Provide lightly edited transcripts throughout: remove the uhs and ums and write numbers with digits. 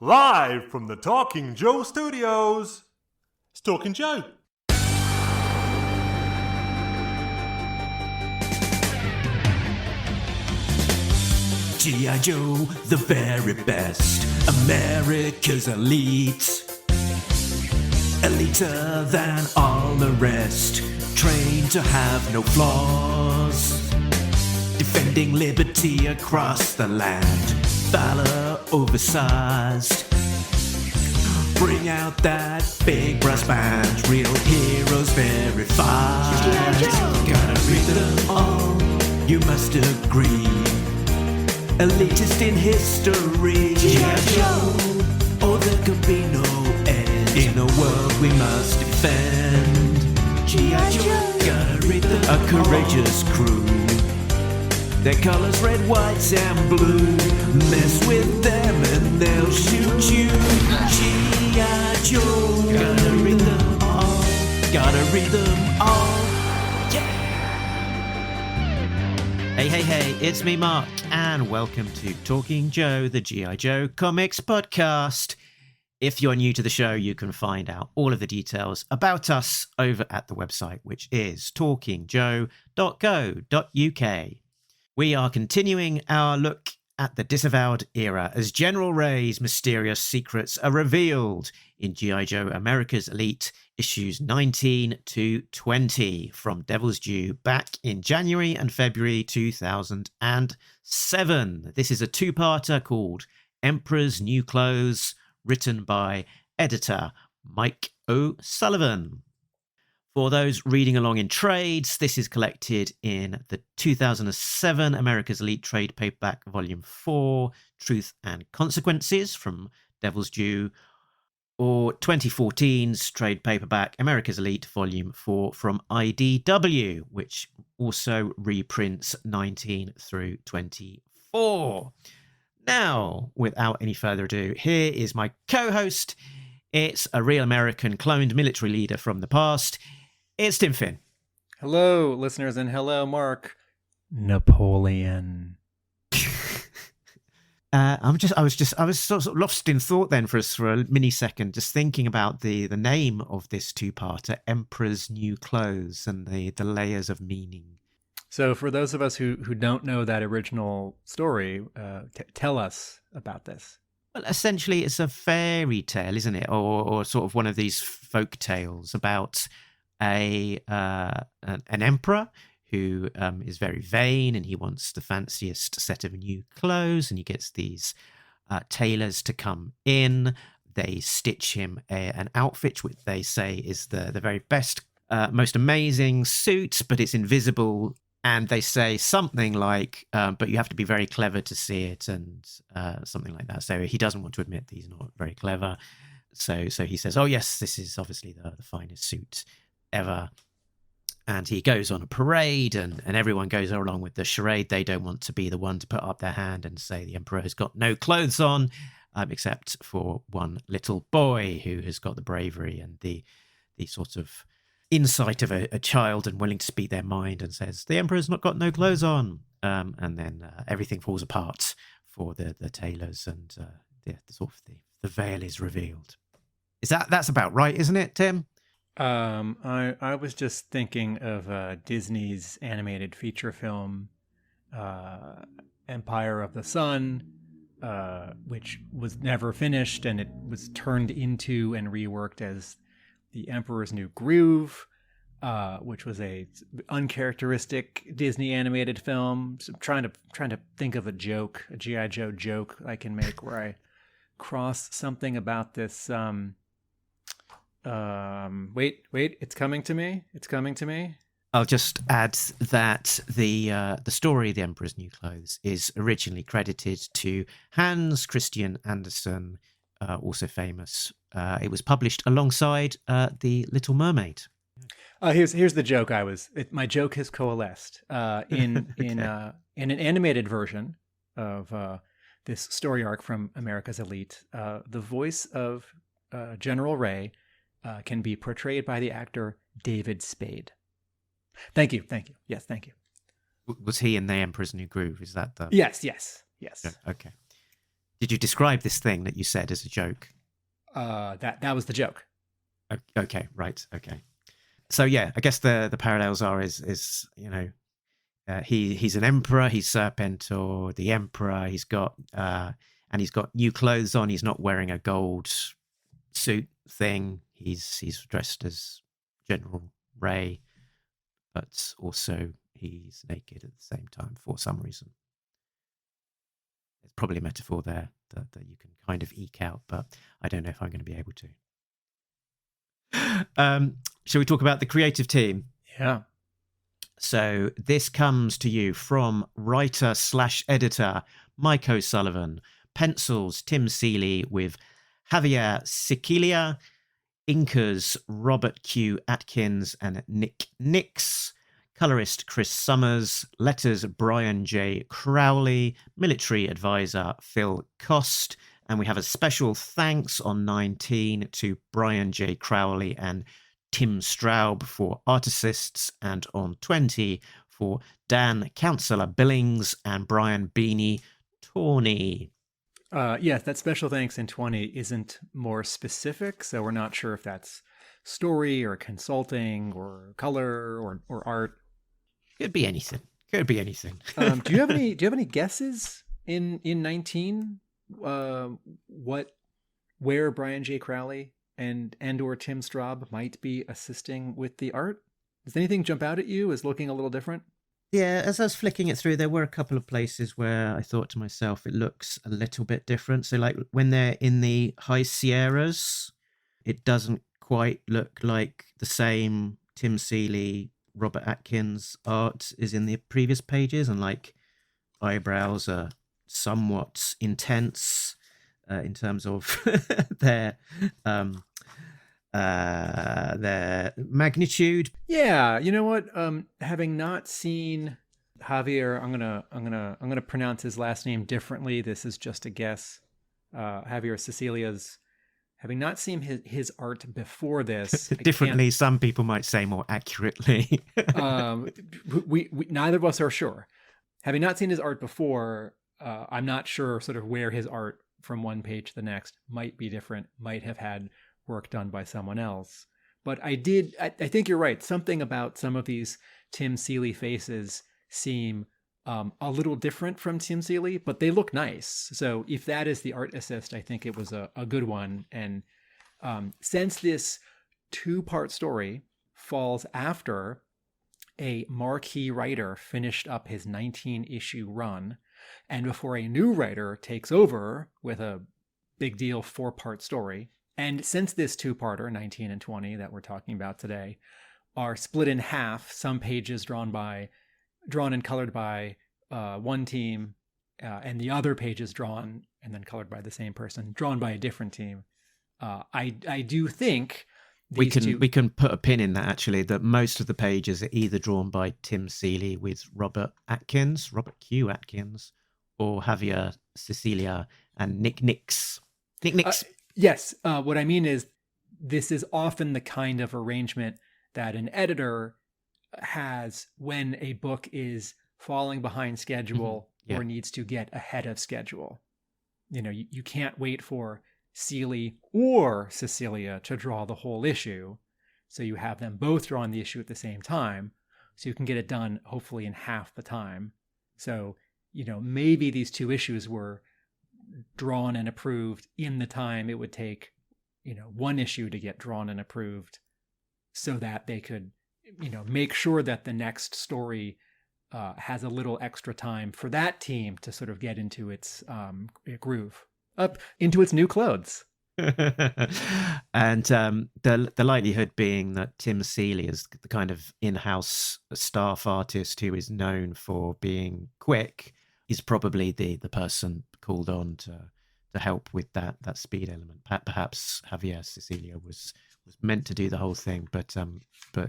Live from the Talking Joe studios, it's Talking Joe. G.I.Joe, the very best, America's Elite. Eliter than all the rest, trained to have no flaws. Defending liberty across the land, valor oversized. Bring out that big brass band, real heroes verified. Gotta read them all, you must agree. Elitist in history, G.I.Joe, or there could be no end. In a world we must defend, G.I.Joe, gotta read them all. A courageous crew, their colors red, white and blue. Mess with them and they'll shoot you. G.I. Joe, gotta read them all. Gotta read them all. Yeah. Hey, it's me, Mark, and welcome to Talking Joe, the G.I. Joe comics podcast. If you're new to the show, you can find out all of the details about us over at the website, which is talkingjoe.co.uk. We are continuing our look at the Disavowed era as General Ray's mysterious secrets are revealed in G.I. Joe Americas Elite issues 19 to 20 from Devil's Due back in January and February 2007. This is a two-parter called Emperor's New Clothes, written by editor Mike O'Sullivan. For those reading along in trades, this is collected in the 2007 Americas Elite Trade Paperback Volume 4, Truth and Consequences from Devil's Due, or 2014's Trade Paperback Americas Elite Volume 4 from IDW, which also reprints 19 through 24. Now, without any further ado, here is my co-host. It's a real American cloned military leader from the past. It's Tim Finn. Hello, listeners, and hello, Mark. Napoleon. I was sort of lost in thought then for a mini second, just thinking about the name of this two-parter, Emperor's New Clothes, and the layers of meaning. So for those of us who don't know that original story, tell us about this. Well, essentially, it's a fairy tale, isn't it? Or sort of one of these folk tales about an emperor who is very vain, and he wants the fanciest set of new clothes, and he gets these tailors to come in. They stitch him an outfit, which they say is the very best, most amazing suit, but it's invisible. And they say something like, but you have to be very clever to see it, and something like that. So he doesn't want to admit that he's not very clever. So he says, oh, yes, this is obviously the finest suit ever. And he goes on a parade, and everyone goes along with the charade. They don't want to be the one to put up their hand and say the emperor has got no clothes on, except for one little boy who has got the bravery and the sort of insight of a child and willing to speak their mind, and says the emperor's not got no clothes on, and then everything falls apart for the tailors, and the veil is revealed. That's about right, isn't it, Tim? I was just thinking of Disney's animated feature film Empire of the Sun, which was never finished, and it was turned into and reworked as The Emperor's New Groove, which was a uncharacteristic Disney animated film. So I'm trying to think of a joke, a G.I. Joe joke I can make where I cross something about this. Wait, it's coming to me. I'll just add that the story, The Emperor's New Clothes, is originally credited to Hans Christian Andersen, also famous. It was published alongside The Little Mermaid. Here's the joke. My joke has coalesced in an animated version of this story arc from America's Elite. The voice of General Ray can be portrayed by the actor David Spade. Thank you. Yes, thank you. Was he in The Emperor's New Groove? Is that the... Yes. Okay. Did you describe this thing that you said as a joke? That was the joke. Okay, right, okay. So yeah, I guess the parallels is he's an emperor, he's Serpentor, the emperor. He's got new clothes on. He's not wearing a gold suit thing. He's dressed as General Ray, but also he's naked at the same time for some reason. There's probably a metaphor there that you can kind of eke out, but I don't know if I'm going to be able to. Shall we talk about the creative team? Yeah. So this comes to you from writer/editor Mike O'Sullivan. Pencils, Tim Seeley with Javier Sicilia. Inkers, Robert Q. Atkins and Nick Nix. Colorist, Chris Summers. Letters, Brian J. Crowley. Military advisor, Phil Kost. And we have a special thanks on 19 to Brian J. Crowley and Tim Straub for art assists, and on 20 for Dan Councillor Billings and Brian Beanie Torney. Yes, that special thanks in 20 isn't more specific, so we're not sure if that's story or consulting or color or art. Could be anything. Could be anything. Do you have any guesses in 19? Where Brian J. Crowley and or Tim Straub might be assisting with the art? Does anything jump out at you as looking a little different? Yeah, as I was flicking it through, there were a couple of places where I thought to myself, it looks a little bit different. So like when they're in the High Sierras, it doesn't quite look like the same Tim Seeley, Robert Atkins art is in the previous pages, and like eyebrows are somewhat intense in terms of their magnitude. Yeah, you know what? Having not seen Javier, I'm gonna pronounce his last name differently. This is just a guess. Javier Sicilia's. Having not seen his art before this, differently, some people might say more accurately. we neither of us are sure. Having not seen his art before, I'm not sure sort of where his art from one page to the next might be different. Might have had work done by someone else. But I think you're right. Something about some of these Tim Seeley faces seem a little different from Tim Seeley, but they look nice. So if that is the art assist, I think it was a good one. And since this 2-part story falls after a marquee writer finished up his 19-issue run, and before a new writer takes over with a big deal 4-part story, and since this 2-parter, 19 and 20, that we're talking about today, are split in half, some pages drawn and colored by one team, and the other pages drawn and then colored by the same person, drawn by a different team. I do think we can put a pin in that, actually, that most of the pages are either drawn by Tim Seeley with Robert Q. Atkins, or Javier Sicilia and Nick Nix. Yes. What I mean is this is often the kind of arrangement that an editor has when a book is falling behind schedule or needs to get ahead of schedule. You know, you can't wait for Seeley or Sicilia to draw the whole issue. So you have them both drawing the issue at the same time. So you can get it done hopefully in half the time. So, you know, maybe these 2 issues were drawn and approved in the time it would take, you know, 1 issue to get drawn and approved, so that they could, you know, make sure that the next story has a little extra time for that team to sort of get into its groove, up into its new clothes. And the likelihood being that Tim Seeley is the kind of in-house staff artist who is known for being quick, is probably the person called on to help with that speed element. Perhaps Javier Sicilia was meant to do the whole thing, but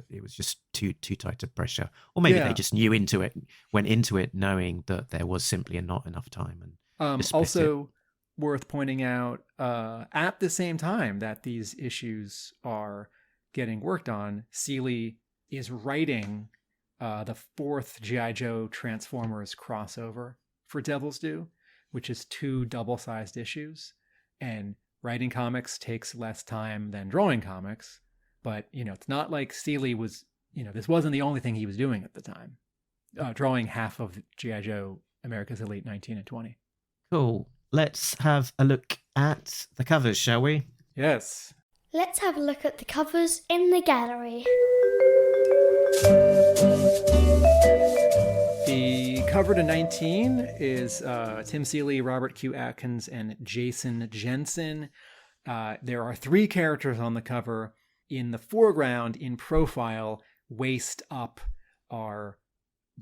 it was just too tight a pressure, or maybe they just went into it knowing that there was simply not enough time. And also worth pointing out, at the same time that these issues are getting worked on, Seeley is writing the 4th G.I. Joe Transformers crossover for Devil's Due, which is 2 double-sized issues. And writing comics takes less time than drawing comics. But, it's not like Seeley was, this wasn't the only thing he was doing at the time. Drawing half of G.I. Joe Americas Elite 19 and 20. Cool. Let's have a look at the covers, shall we? Yes. Let's have a look at the covers in the gallery. The cover to 19 is Tim Seeley, Robert Q. Atkins, and Jason Jensen. There are 3 characters on the cover. In the foreground, in profile, waist up, are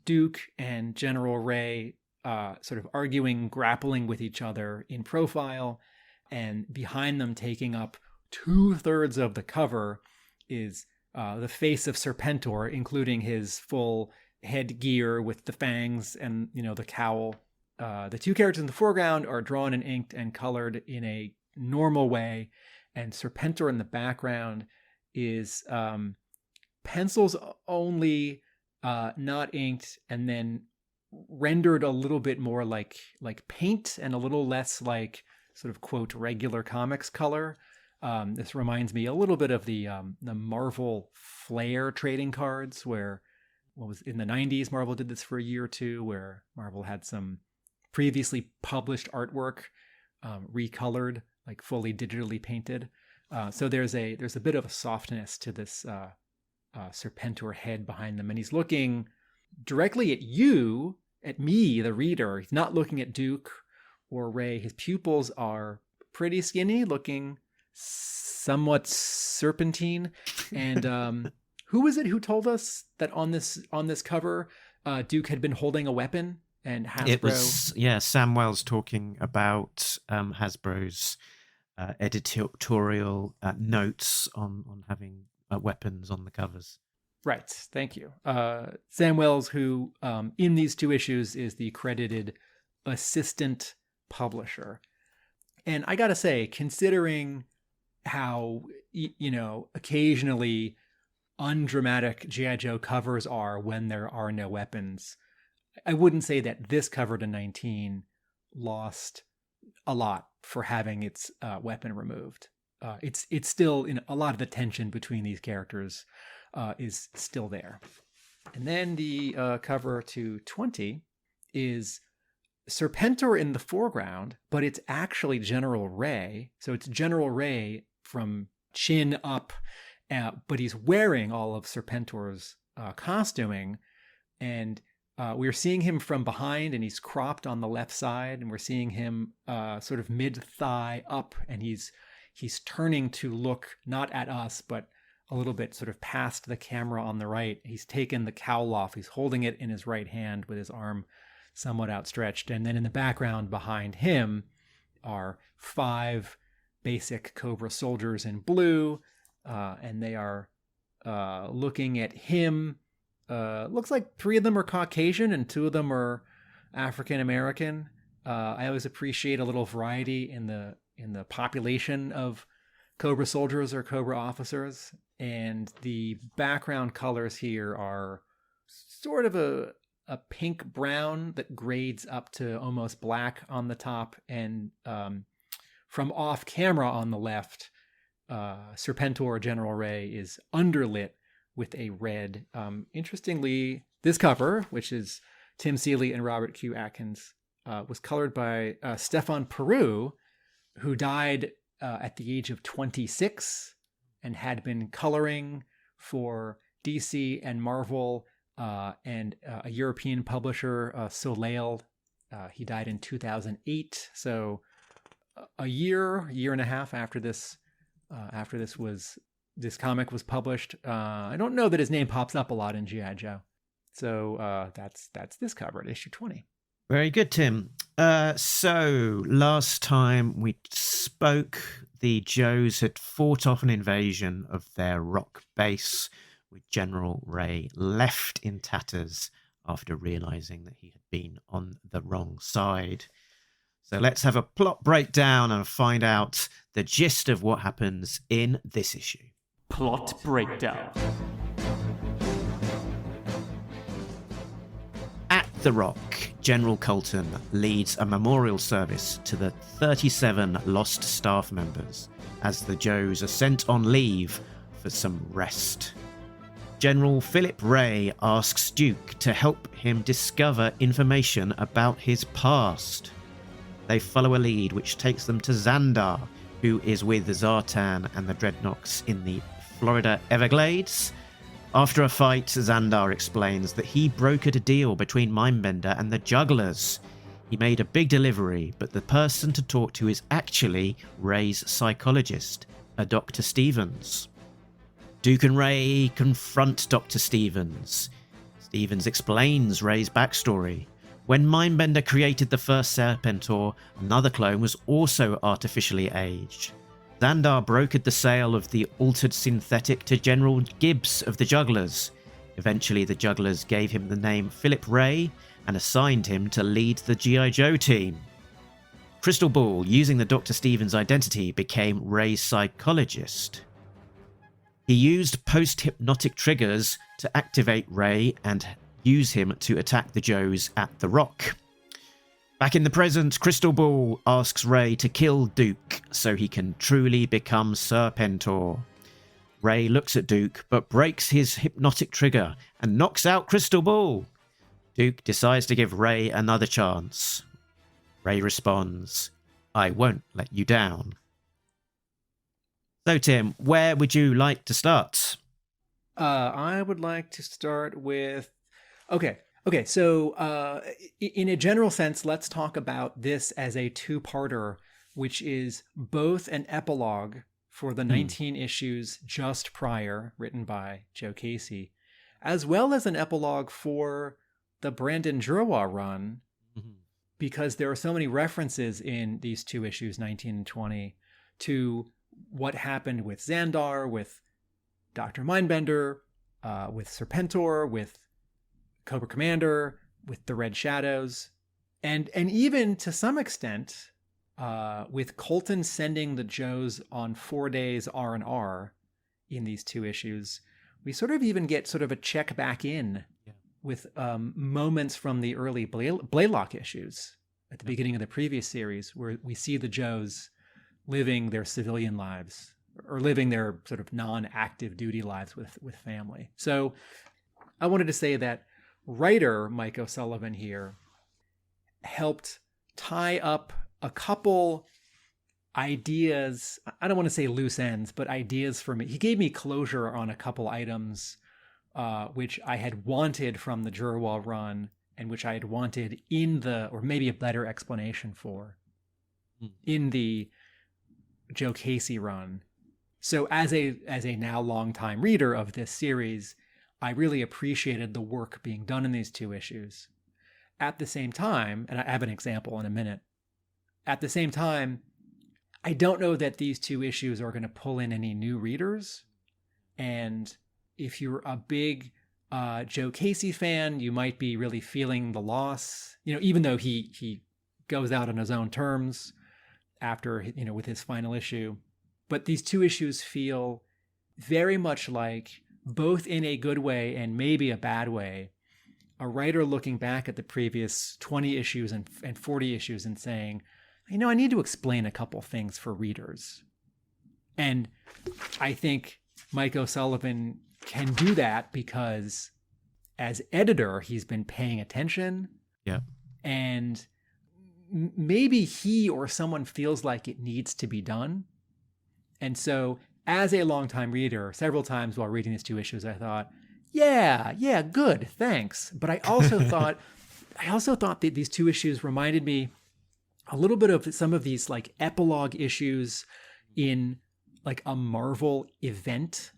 Duke and General Ray sort of arguing, grappling with each other in profile. And behind them, taking up 2/3 of the cover, is the face of Serpentor, including his full headgear with the fangs and, the cowl. The 2 characters in the foreground are drawn and inked and colored in a normal way. And Serpentor in the background is pencils only, not inked, and then rendered a little bit more like paint and a little less like sort of, quote, regular comics color. This reminds me a little bit of the Marvel Flair trading cards, where what was in the 90s, Marvel did this for a year or two, where Marvel had some previously published artwork recolored, like fully digitally painted. So there's a bit of a softness to this Serpentor head behind them, and he's looking directly at you, at me, the reader. He's not looking at Duke or Ray. His pupils are pretty skinny, looking somewhat serpentine. And who was it who told us that on this cover, Duke had been holding a weapon? And Hasbro. It was, Sam Wells talking about Hasbro's editorial notes on having weapons on the covers. Right. Thank you. Sam Wells, who in these 2 issues is the credited assistant publisher. And I got to say, considering how, occasionally undramatic G.I. Joe covers are when there are no weapons, I wouldn't say that this cover to 19 lost a lot for having its weapon removed. It's still, a lot of the tension between these characters is still there. And then the cover to 20 is Serpentor in the foreground, but it's actually General Ray. So it's General Ray from chin up, but he's wearing all of Serpentor's costuming. And we're seeing him from behind, and he's cropped on the left side, and we're seeing him sort of mid-thigh up, and he's turning to look not at us, but a little bit sort of past the camera on the right. He's taken the cowl off. He's holding it in his right hand with his arm somewhat outstretched. And then in the background behind him are 5 basic Cobra soldiers in blue, and they are looking at him. Looks like 3 of them are Caucasian and 2 of them are African American. I always appreciate a little variety in the population of Cobra soldiers or Cobra officers. And the background colors here are sort of a pink brown that grades up to almost black on the top. And from off camera on the left, Serpentor General Ray is underlit with a red. Interestingly, this cover, which is Tim Seeley and Robert Q. Atkins, was colored by Stefan Peru, who died at the age of 26 and had been coloring for DC and Marvel and a European publisher, Soleil. He died in 2008. So a year and a half after this comic was published. I don't know that his name pops up a lot in G.I. Joe. So that's this cover at issue 20. Very good, Tim. So last time we spoke, the Joes had fought off an invasion of their rock base, with General Ray left in tatters after realizing that he had been on the wrong side. So let's have a plot breakdown and find out the gist of what happens in this issue. Plot breakdown. At the Rock, General Colton leads a memorial service to the 37 lost staff members as the Joes are sent on leave for some rest. General Philip Ray asks Duke to help him discover information about his past. They follow a lead which takes them to Xandar, who is with Zartan and the Dreadnoks in the Florida Everglades. After a fight, Xandar explains that he brokered a deal between Mindbender and the Jugglers. He made a big delivery, but the person to talk to is actually Ray's psychologist, a Dr. Stevens. Duke and Ray confront Dr. Stevens. Stevens explains Ray's backstory. When Mindbender created the first Serpentor, another clone was also artificially aged. Xandar brokered the sale of the altered synthetic to General Gibbs of the Jugglers. Eventually, the Jugglers gave him the name Philip Ray and assigned him to lead the G.I.Joe team. Crystal Ball, using the Dr. Stevens identity, became Ray's psychologist. He used post-hypnotic triggers to activate Ray and use him to attack the Joes at the Rock. Back in the present, Crystal Ball asks Ray to kill Duke so he can truly become Serpentor. Ray looks at Duke but breaks his hypnotic trigger and knocks out Crystal Ball. Duke decides to give Ray another chance. Ray responds, "I won't let you down." So Tim, where would you like to start? I would like to start with... Okay, so in a general sense, let's talk about this as a two-parter, which is both an epilogue for the 19 issues just prior, written by Joe Casey, as well as an epilogue for the Brandon Jerwa run, because there are so many references in these two issues, 19 and 20, to what happened with Xandar, with Dr. Mindbender, with Serpentor, with Cobra Commander, with the Red Shadows, and even to some extent with Colton sending the Joes on 4 days R&R in these two issues. We sort of even get sort of a check back in with moments from the early Blaylock issues at the beginning of the previous series, where we see the Joes living their civilian lives, or living their sort of non-active duty lives with family. So I wanted to say that writer Mike O'Sullivan here helped tie up a couple ideas. I don't want to say loose ends, but ideas for me. He gave me closure on a couple items which I had wanted from the Jerwa run, and which I had wanted in the, or maybe a better explanation for, in the Joe Casey run. So as a now longtime reader of this series, I really appreciated the work being done in these two issues. At the same time, and I have an example in a minute, at the same time, I don't know that these two issues are going to pull in any new readers. And if you're a big Joe Casey fan, you might be really feeling the loss, even though he goes out on his own terms after, with his final issue. But these two issues feel very much like, both in a good way and maybe a bad way, a writer looking back at the previous 20 issues and 40 issues and saying, I need to explain a couple things for readers. And I think Mike O'Sullivan can do that because as editor, he's been paying attention. Yeah. And maybe he or someone feels like it needs to be done. And so as a longtime reader, several times while reading these two issues, I thought, yeah, good, thanks. But I also thought that these two issues reminded me a little bit of some of these like epilogue issues in like a Marvel event,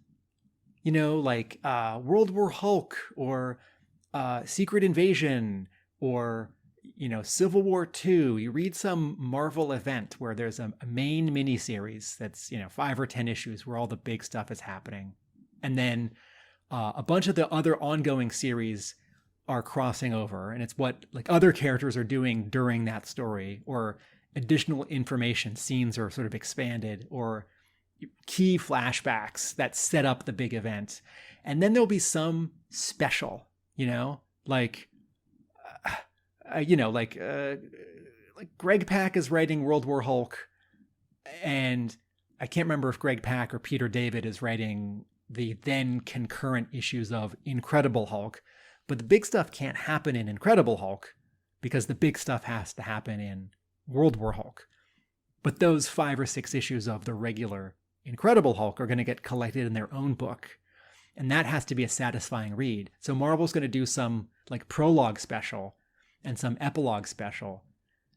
like World War Hulk or Secret Invasion or Civil War II. You read some Marvel event where there's a main miniseries that's 5 or 10 issues where all the big stuff is happening, and then a bunch of the other ongoing series are crossing over, and it's what like other characters are doing during that story, or additional information, scenes are sort of expanded, or key flashbacks that set up the big event. And then there'll be some special, like like Greg Pak is writing World War Hulk, and I can't remember if Greg Pak or Peter David is writing the then concurrent issues of Incredible Hulk, but the big stuff can't happen in Incredible Hulk because the big stuff has to happen in World War Hulk. But those 5 or 6 issues of the regular Incredible Hulk are going to get collected in their own book. And that has to be a satisfying read. So Marvel's going to do some like prologue special and some epilogue special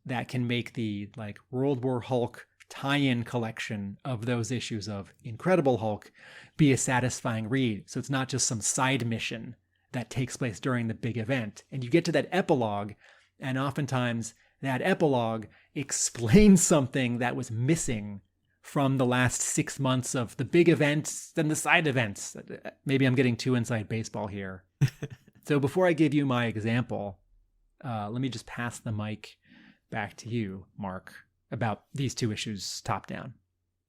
that can make the like World War Hulk tie-in collection of those issues of Incredible Hulk be a satisfying read. So it's not just some side mission that takes place during the big event. And you get to that epilogue, and oftentimes that epilogue explains something that was missing from the last 6 months of the big events and the side events. Maybe I'm getting too inside baseball here. So before I give you my example, let me just pass the mic back to you, Mark, about these 2 issues top down.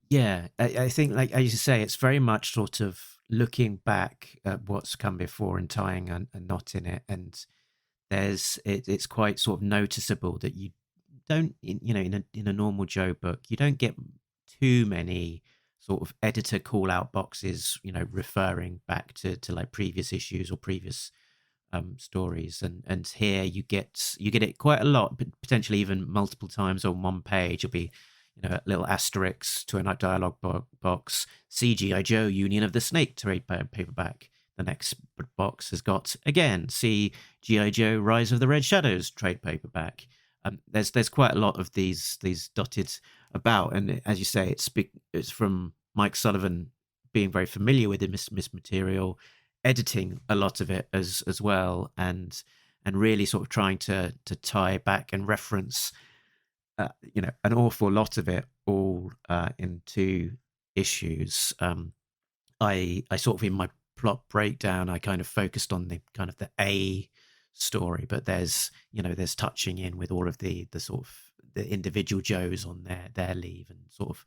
Yeah, I think, like as you say, it's very much sort of looking back at what's come before and tying a knot in it. And it's quite sort of noticeable that you don't, in a normal Joe book, you don't get too many sort of editor call out boxes, referring back to like previous issues or previous stories, and here you get it quite a lot, but potentially even multiple times on one page. It'll be a little asterisk to a dialogue box. See G.I.Joe Union of the Snake trade paperback. The next box has got, again, see G.I.Joe Rise of the Red Shadows trade paperback. There's quite a lot of these dotted about, and as you say, it's from Mike Sullivan being very familiar with this material, editing a lot of it as well, and really sort of trying to tie back and reference an awful lot of it all in 2 issues. I sort of, in my plot breakdown, I kind of focused on the kind of the A story, but there's touching in with all of the sort of the individual Joes on their leave, and sort of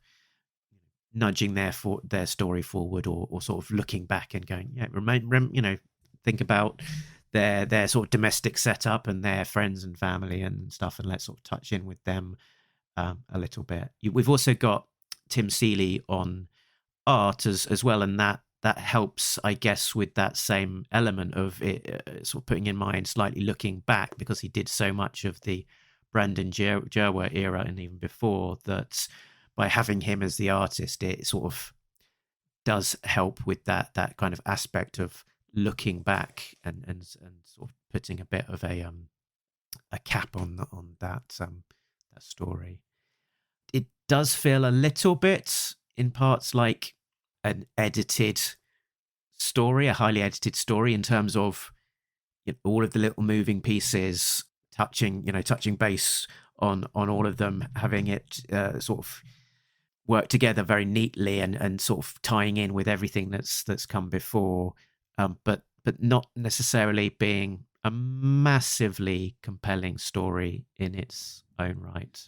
nudging their story forward, or sort of looking back and going, think about their sort of domestic setup and their friends and family and stuff, and let's sort of touch in with them a little bit. We've also got Tim Seeley on art as well, and that helps, I guess, with that same element of it, sort of putting in mind slightly looking back, because he did so much of the Brandon Jerwa era and even before that. By having him as the artist, it sort of does help with that kind of aspect of looking back and sort of putting a bit of a cap on that story. It does feel a little bit in parts like an edited story, a highly edited story, in terms of all of the little moving pieces touching base on all of them, having it sort of work together very neatly and sort of tying in with everything that's come before, but not necessarily being a massively compelling story in its own right.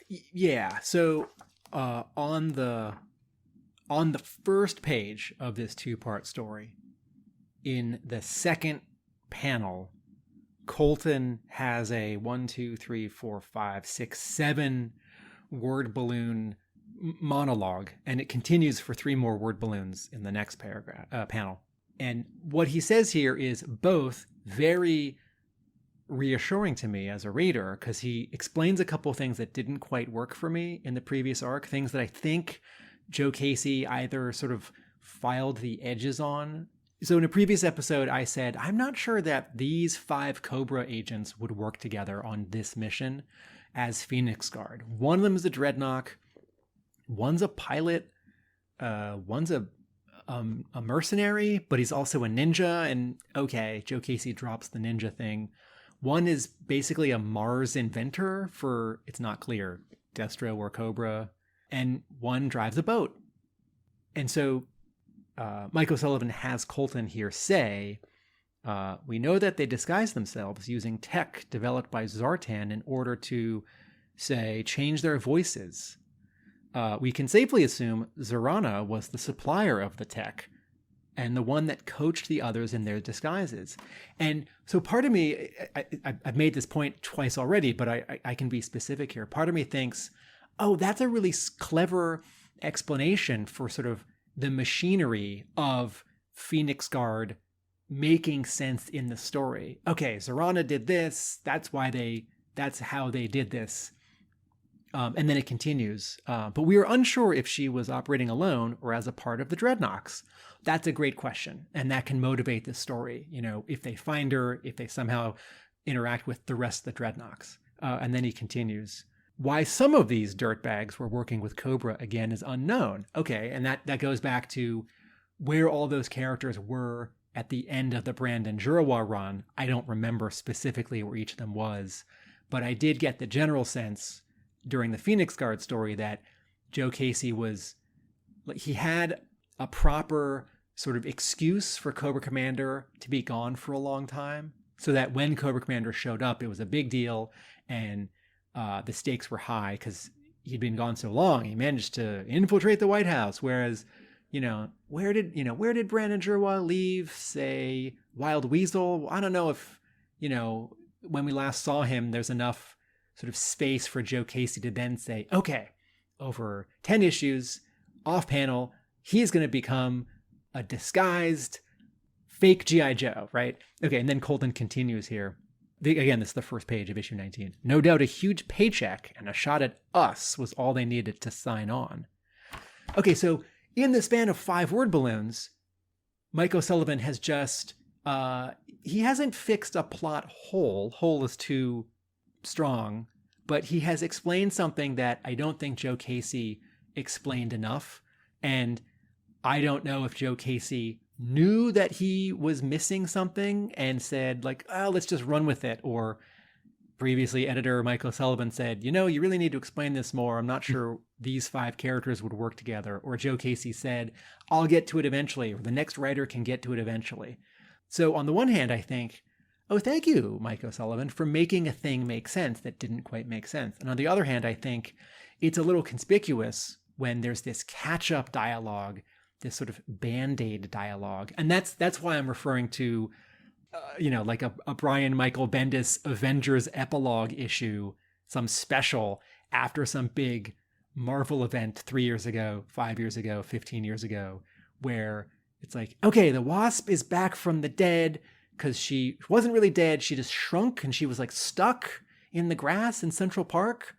Yeah. So on the first page of this 2-part story, in the second panel, Colton has a 1, 2, 3, 4, 5, 6, 7 word balloon monologue, and it continues for 3 more word balloons in the next panel. And what he says here is both very reassuring to me as a reader, because he explains a couple of things that didn't quite work for me in the previous arc, things that I think Joe Casey either sort of filed the edges on. So in a previous episode, I said, I'm not sure that these 5 Cobra agents would work together on this mission as Phoenix Guard. One of them is a Dreadnought, one's a pilot, one's a mercenary, but he's also a ninja. And okay, Joe Casey drops the ninja thing. One is basically a Mars inventor for, it's not clear, Destro or Cobra. And one drives a boat. And so Mike O'Sullivan has Colton here say, we know that they disguise themselves using tech developed by Zartan in order to, say, change their voices. We can safely assume Zorana was the supplier of the tech. and the one that coached the others in their disguises. And so part of me, I've made this point twice already, but I can be specific here. Part of me thinks, oh, that's a really clever explanation for sort of the machinery of Phoenix Guard making sense in the story. Okay, Zorana did this. That's how they did this. And then it continues. But we are unsure if she was operating alone or as a part of the Dreadnoks. That's a great question. And that can motivate this story. You know, if they find her, if they somehow interact with the rest of the Dreadnoks. And then he continues. Why some of these dirtbags were working with Cobra again is unknown. Okay, and that goes back to where all those characters were at the end of the Brandon Jurawa run. I don't remember specifically where each of them was, but I did get the general sense during the Phoenix Guard story that Joe Casey he had a proper sort of excuse for Cobra Commander to be gone for a long time, so that when Cobra Commander showed up, it was a big deal, and the stakes were high because he'd been gone so long. He managed to infiltrate the White House, whereas, where did Brandon Jurawa leave, say, Wild Weasel? I don't know if, when we last saw him, there's enough sort of space for Joe Casey to then say, okay, over 10 issues, off panel, he's going to become a disguised fake G.I. Joe, right? Okay, and then Colton continues here. Again, this is the first page of issue 19. No doubt a huge paycheck and a shot at us was all they needed to sign on. Okay, so in the span of 5 word balloons, Mike O'Sullivan has just, he hasn't fixed a plot hole. Hole is too strong, but he has explained something that I don't think Joe Casey explained enough. And I don't know if Joe Casey knew that he was missing something and said, like, oh, let's just run with it. Or previously editor Mike O'Sullivan said, you really need to explain this more. I'm not sure these 5 characters would work together. Or Joe Casey said, I'll get to it eventually, or the next writer can get to it eventually. So on the one hand, I think, oh, thank you, Mike O'Sullivan, for making a thing make sense that didn't quite make sense. And on the other hand, I think it's a little conspicuous when there's this catch-up dialogue, this sort of Band-Aid dialogue. And that's why I'm referring to, like a Brian Michael Bendis Avengers epilogue issue, some special after some big Marvel event 3 years ago, 5 years ago, 15 years ago, where it's like, okay, the Wasp is back from the dead, because she wasn't really dead. She just shrunk and she was like stuck in the grass in Central Park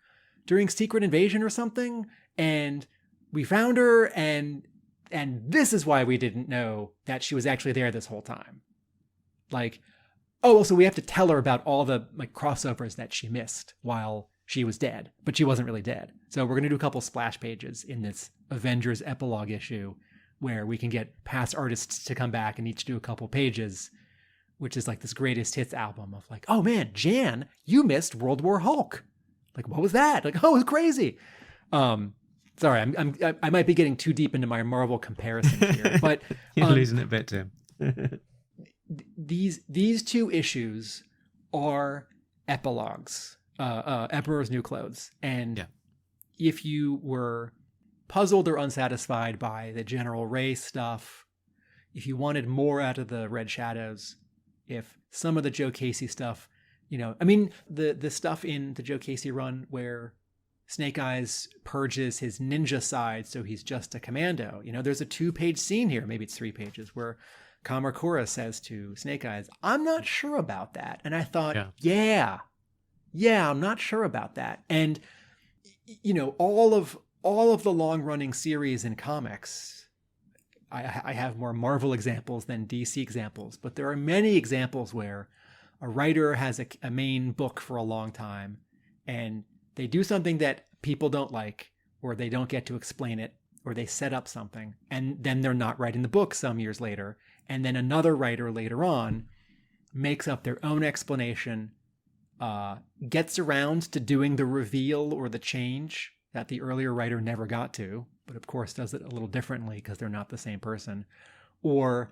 during Secret Invasion or something. And we found her, and this is why we didn't know that she was actually there this whole time. Like, oh, so we have to tell her about all the like crossovers that she missed while she was dead, but she wasn't really dead. So we're going to do a couple splash pages in this Avengers epilogue issue where we can get past artists to come back and each do a couple pages, which is like this greatest hits album of like, oh man, Jan, you missed World War Hulk. Like, what was that? Like, oh, it was crazy. Sorry, I might be getting too deep into my Marvel comparisons here, but you're losing it a bit, Tim. These 2 issues are epilogues, Emperor's New Clothes, and if you were puzzled or unsatisfied by the General Ray stuff, if you wanted more out of the Red Shadows, if some of the Joe Casey stuff, the stuff in the Joe Casey run where Snake Eyes purges his ninja side, so he's just a commando. There's a 2-page scene here, maybe it's 3 pages, where Kamakura says to Snake Eyes, I'm not sure about that. And I thought, yeah, I'm not sure about that. And, all of the long-running series in comics, I have more Marvel examples than DC examples, but there are many examples where a writer has a main book for a long time, and they do something that people don't like, or they don't get to explain it, or they set up something, and then they're not writing the book some years later. And then another writer later on makes up their own explanation, gets around to doing the reveal or the change that the earlier writer never got to, but of course does it a little differently because they're not the same person, or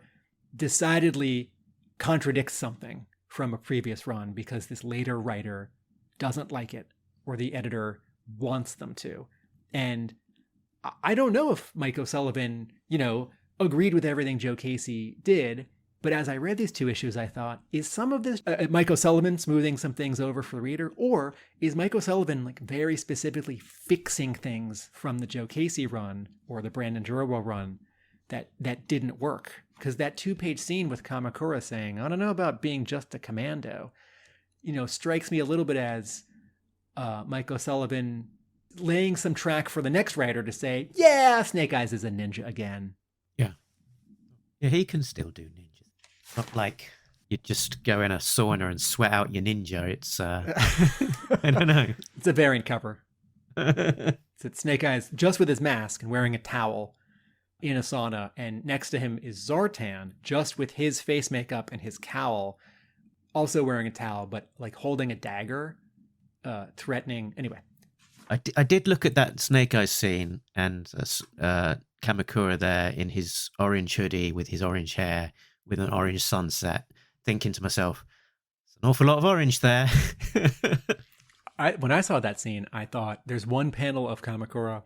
decidedly contradicts something from a previous run because this later writer doesn't like it, or the editor wants them to. And I don't know if Mike O'Sullivan, agreed with everything Joe Casey did. But as I read these 2 issues, I thought, is some of this Mike O'Sullivan smoothing some things over for the reader? Or is Mike O'Sullivan like very specifically fixing things from the Joe Casey run or the Brandon Jerwell run that didn't work? Because that 2-page scene with Kamakura saying, I don't know about being just a commando, strikes me a little bit as Mike O'Sullivan laying some track for the next writer to say, yeah, Snake Eyes is a ninja again. Yeah, he can still do ninjas. Not like you just go in a sauna and sweat out your ninja. It's, I don't know. It's a variant cover. It's Snake Eyes just with his mask and wearing a towel in a sauna. And next to him is Zartan just with his face makeup and his cowl, also wearing a towel, but like holding a dagger, threatening. Anyway. I did look at that Snake Eyes scene and Kamakura there in his orange hoodie with his orange hair with an orange sunset, thinking to myself, there's an awful lot of orange there. When I saw that scene, I thought there's one panel of Kamakura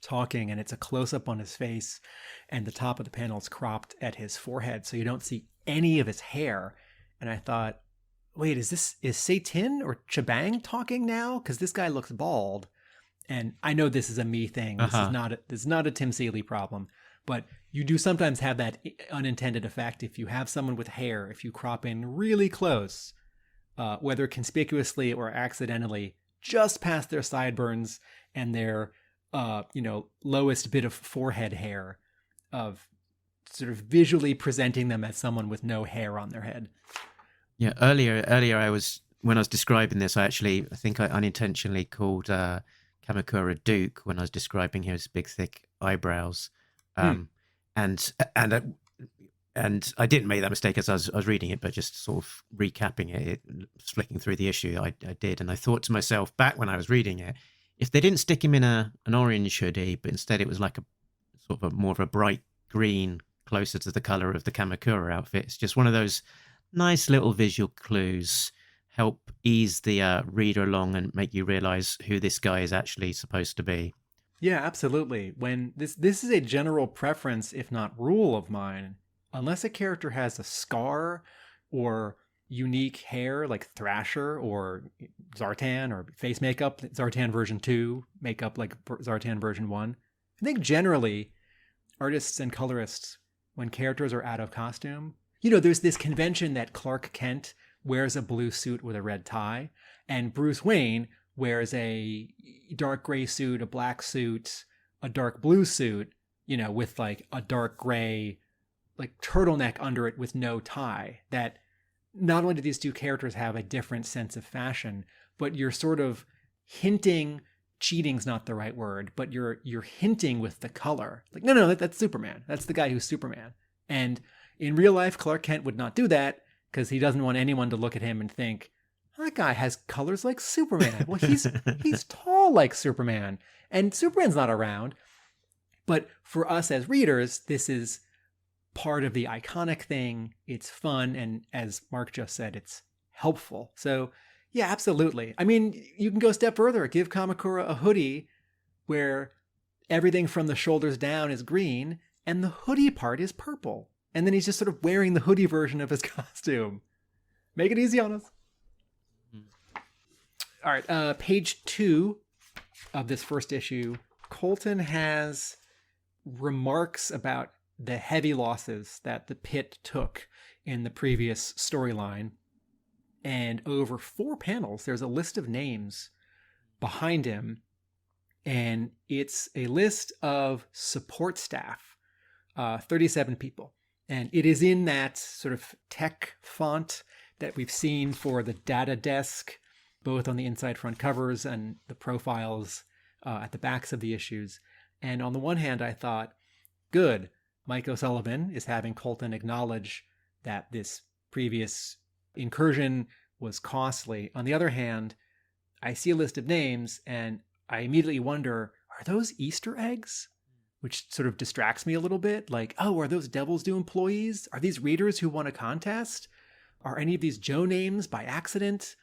talking and it's a close-up on his face and the top of the panel is cropped at his forehead so you don't see any of his hair. And I thought, wait, is Satan or Chabang talking now? Because this guy looks bald. And I know this is a me thing. This is not a Tim Seeley problem. But you do sometimes have that unintended effect. If you have someone with hair, if you crop in really close, whether conspicuously or accidentally, just past their sideburns and their, lowest bit of forehead hair, of sort of visually presenting them as someone with no hair on their head. Yeah, earlier when I was describing this, I think I unintentionally called Kamakura Duke when I was describing his big thick eyebrows. And I didn't make that mistake as I was reading it, but just sort of recapping it, flicking through the issue, I did. And I thought to myself back when I was reading it, if they didn't stick him in an orange hoodie, but instead it was like a sort of more of a bright green, closer to the color of the Kamakura outfit, it's just one of those nice little visual clues, help ease the reader along and make you realize who this guy is actually supposed to be. Yeah, absolutely. When this is a general preference, if not rule of mine, unless a character has a scar or unique hair like Thrasher or Zartan or face makeup, Zartan version 2, makeup like Zartan version 1. I think generally artists and colorists, when characters are out of costume, there's this convention that Clark Kent wears a blue suit with a red tie and Bruce Wayne wears a dark gray suit, a black suit, a dark blue suit, with like a dark gray, like turtleneck under it with no tie. That not only do these 2 characters have a different sense of fashion, but you're sort of hinting, cheating's not the right word, but you're hinting with the color. Like, no, that's Superman. That's the guy who's Superman. And in real life, Clark Kent would not do that because he doesn't want anyone to look at him and think, that guy has colors like Superman. Well, he's tall like Superman, and Superman's not around. But for us as readers, this is part of the iconic thing. It's fun, and as Mark just said, it's helpful. So, yeah, absolutely. I mean, you can go a step further. Give Kamakura a hoodie where everything from the shoulders down is green, and the hoodie part is purple. And then he's just sort of wearing the hoodie version of his costume. Make it easy on us. All right, page 2 of this first issue, Colton has remarks about the heavy losses that the Pit took in the previous storyline. And over 4 panels, there's a list of names behind him. And it's a list of support staff, 37 people. And it is in that sort of tech font that we've seen for the data desk, both on the inside front covers and the profiles at the backs of the issues. And on the one hand, I thought, good, Mike O'Sullivan is having Colton acknowledge that this previous incursion was costly. On the other hand, I see a list of names and I immediately wonder, are those Easter eggs? Which sort of distracts me a little bit. Like, oh, are those Devil's Due employees? Are these readers who won a contest? Are any of these Joe names by accident?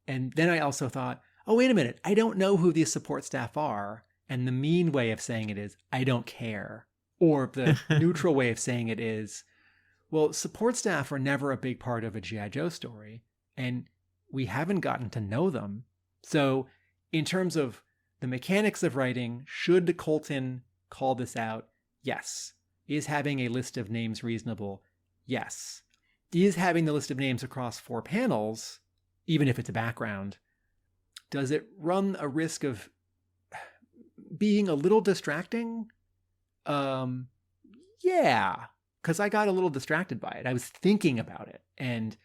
And then I also thought, oh, wait a minute. I don't know who these support staff are. And the mean way of saying it is, I don't care. Or the neutral way of saying it is, well, support staff are never a big part of a G.I. Joe story, and we haven't gotten to know them. So in terms of the mechanics of writing, should Colton call this out? Yes. Is having a list of names reasonable? Yes. Is having the list of names across 4 panels, even if it's a background, does it run a risk of being a little distracting? Yeah, because I got a little distracted by it. I was thinking about it. And,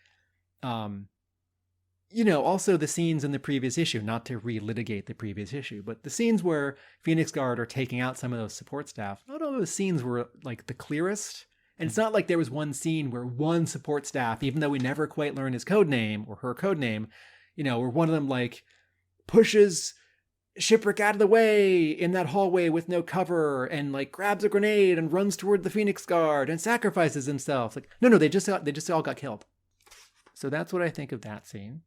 also the scenes in the previous issue, not to relitigate the previous issue, but the scenes where Phoenix Guard are taking out some of those support staff, not all those scenes were like the clearest. And it's not like there was one scene where one support staff, even though we never quite learn his code name or her code name, where one of them like pushes Shipwreck out of the way in that hallway with no cover and like grabs a grenade and runs toward the Phoenix Guard and sacrifices himself. Like, no, they just all got killed. So that's what I think of that scene.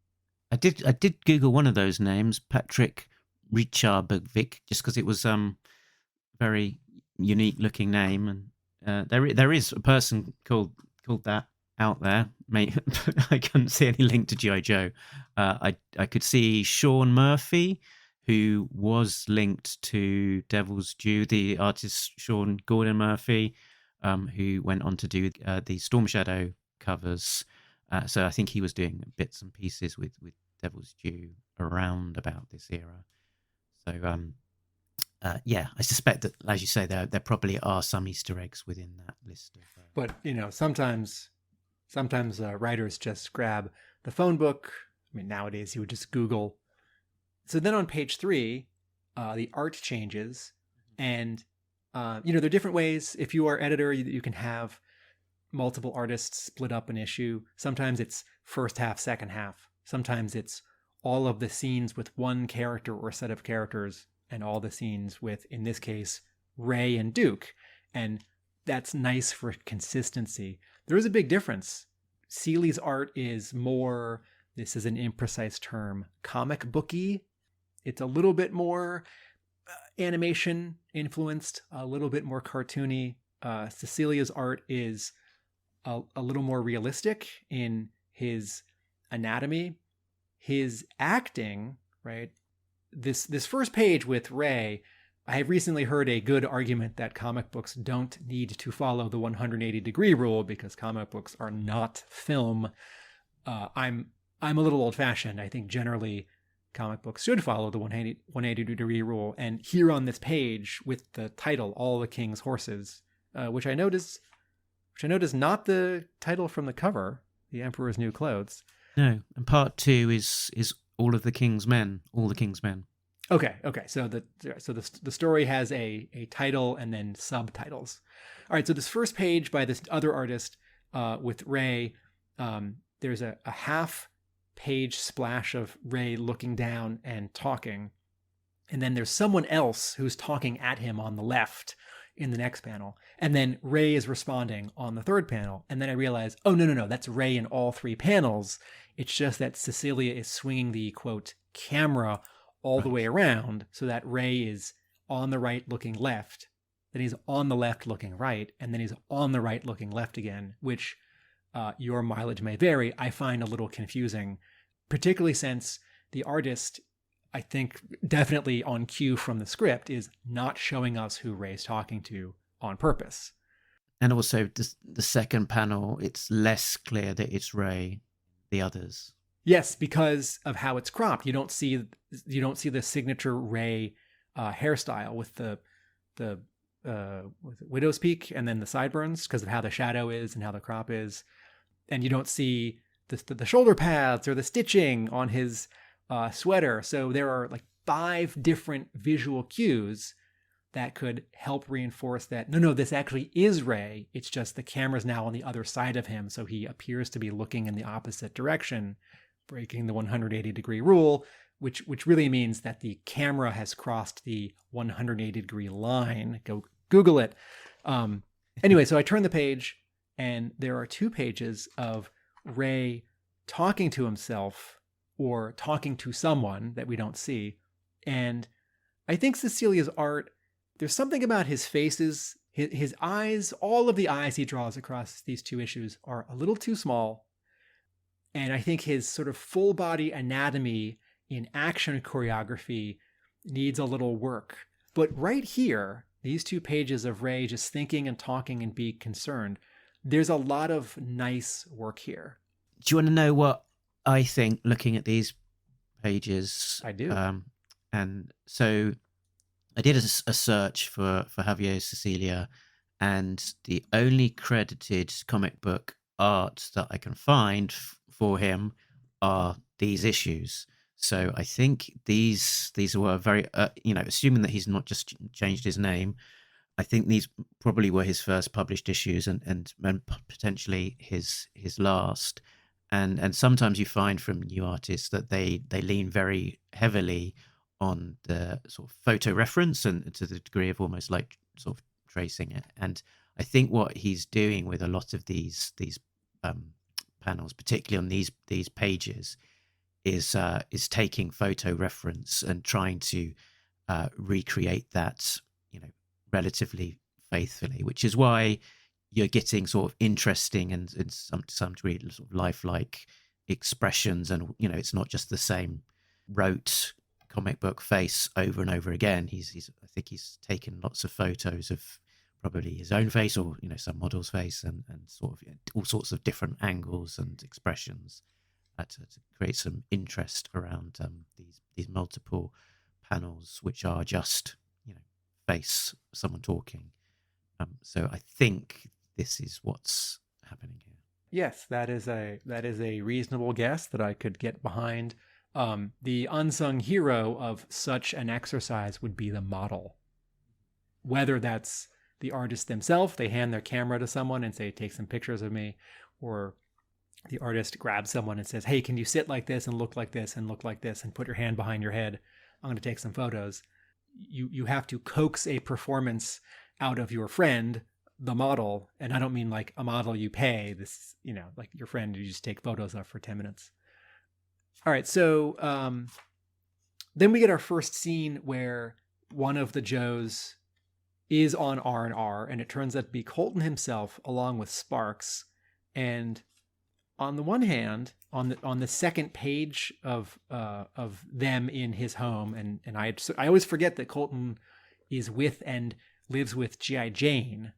I did Google one of those names, Patrick Richarbovic, just because it was very unique looking name, and there is a person called that out there. I couldn't see any link to G.I. Joe. I could see Sean Murphy, who was linked to Devil's Due, the artist Sean Gordon Murphy, who went on to do the Storm Shadow covers. So I think he was doing bits and pieces with Devil's Due around about this era. So I suspect that, as you say, there probably are some Easter eggs within that list. But sometimes writers just grab the phone book. I mean, nowadays you would just Google. So then on page 3, the art changes, and there are different ways. If you are editor, you can have multiple artists split up an issue. Sometimes it's first half, second half. Sometimes it's all of the scenes with one character or set of characters, and all the scenes with, in this case, Ray and Duke. And that's nice for consistency. There is a big difference. Seeley's art is more, this is an imprecise term, comic booky. It's a little bit more animation influenced, a little bit more cartoony. Cecilia's art is a little more realistic in his anatomy. His acting, right? This first page with Ray, I have recently heard a good argument that comic books don't need to follow the 180-degree rule because comic books are not film. I'm a little old-fashioned. I think generally comic books should follow the 180-degree rule. And here on this page with the title, All the King's Horses, which I note is not the title from the cover, The Emperor's New Clothes. No, and part 2 is All of the King's Men, All the King's Men. Okay. So the story has a title and then subtitles. All right. So this first page by this other artist with Ray, there's a half-page splash of Ray looking down and talking, and then there's someone else who's talking at him on the left in the next panel, and then Ray is responding on the third panel, and then I realize, oh no, that's Ray in all 3 panels. It's just that Sicilia is swinging the quote camera all the way around so that Ray is on the right looking left, then he's on the left looking right, and then he's on the right looking left again, which your mileage may vary. I find a little confusing, particularly since the artist, I think definitely on cue from the script, is not showing us who Ray's talking to on purpose. And also the second panel, it's less clear that it's Ray, the others. Yes, because of how it's cropped. You don't see the signature Ray hairstyle with the widow's peak and then the sideburns because of how the shadow is and how the crop is, and you don't see the shoulder pads or the stitching on his sweater. So there are like 5 different visual cues that could help reinforce that no, this actually is Ray. It's just the camera's now on the other side of him, so he appears to be looking in the opposite direction, breaking the 180-degree rule, which really means that the camera has crossed the 180-degree line. Go Google it. Anyway, so I turn the page, and there are 2 pages of Ray talking to himself or talking to someone that we don't see. And I think Cecilia's art, there's something about his faces, His eyes, all of the eyes he draws across these two issues are a little too small. And I think his sort of full body anatomy in action choreography needs a little work. But right here, these 2 pages of Ray just thinking and talking and being concerned, there's a lot of nice work here. Do you want to know what I think looking at these pages? I do. And so I did a search for Javier Sicilia, and the only credited comic book art that I can find for him are these issues. So I think these were very, assuming that he's not just changed his name, I think these probably were his first published issues and potentially his last. And sometimes you find from new artists that they lean very heavily on the sort of photo reference and to the degree of almost like sort of tracing it. And I think what he's doing with a lot of these panels, particularly on these pages, is taking photo reference and trying to recreate that, relatively faithfully, which is why you're getting sort of interesting and to some degree sort of lifelike expressions, and it's not just the same rote comic book face over and over again. I think he's taken lots of photos of probably his own face or some model's face and sort of all sorts of different angles and expressions to create some interest around these multiple panels, which are just face, someone talking. So I think this is what's happening here. Yes, that is a reasonable guess that I could get behind. The unsung hero of such an exercise would be the model. Whether that's the artist themselves, they hand their camera to someone and say, take some pictures of me, or the artist grabs someone and says, hey, can you sit like this and look like this and look like this and put your hand behind your head? I'm going to take some photos. You have to coax a performance out of your friend, the model. And I don't mean like a model you pay, this, like your friend you just take photos of for 10 minutes. All right. So then we get our first scene where one of the Joes is on R&R, and it turns out to be Colton himself along with Sparks. And on the one hand, on the second page of them in his home, and I always forget that Colton is with and lives with G.I. Jane,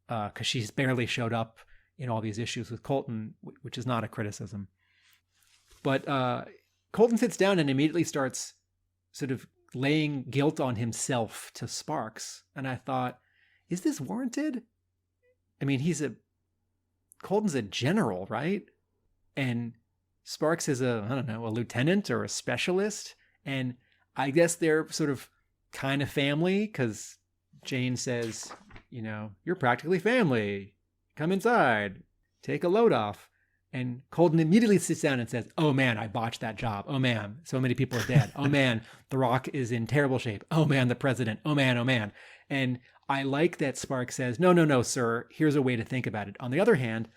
because she's barely showed up in all these issues with Colton, which is not a criticism. But Colton sits down and immediately starts sort of laying guilt on himself to Sparks, and I thought, is this warranted? I mean, Colton's a general, right? And Sparks is a lieutenant or a specialist. And I guess they're sort of kind of family, because Jane says, you're practically family. Come inside, take a load off. And Colton immediately sits down and says, oh man, I botched that job. Oh man, so many people are dead. Oh man, The Rock is in terrible shape. Oh man, the president. Oh man, oh man. And I like that Sparks says, no, sir, here's a way to think about it. On the other hand,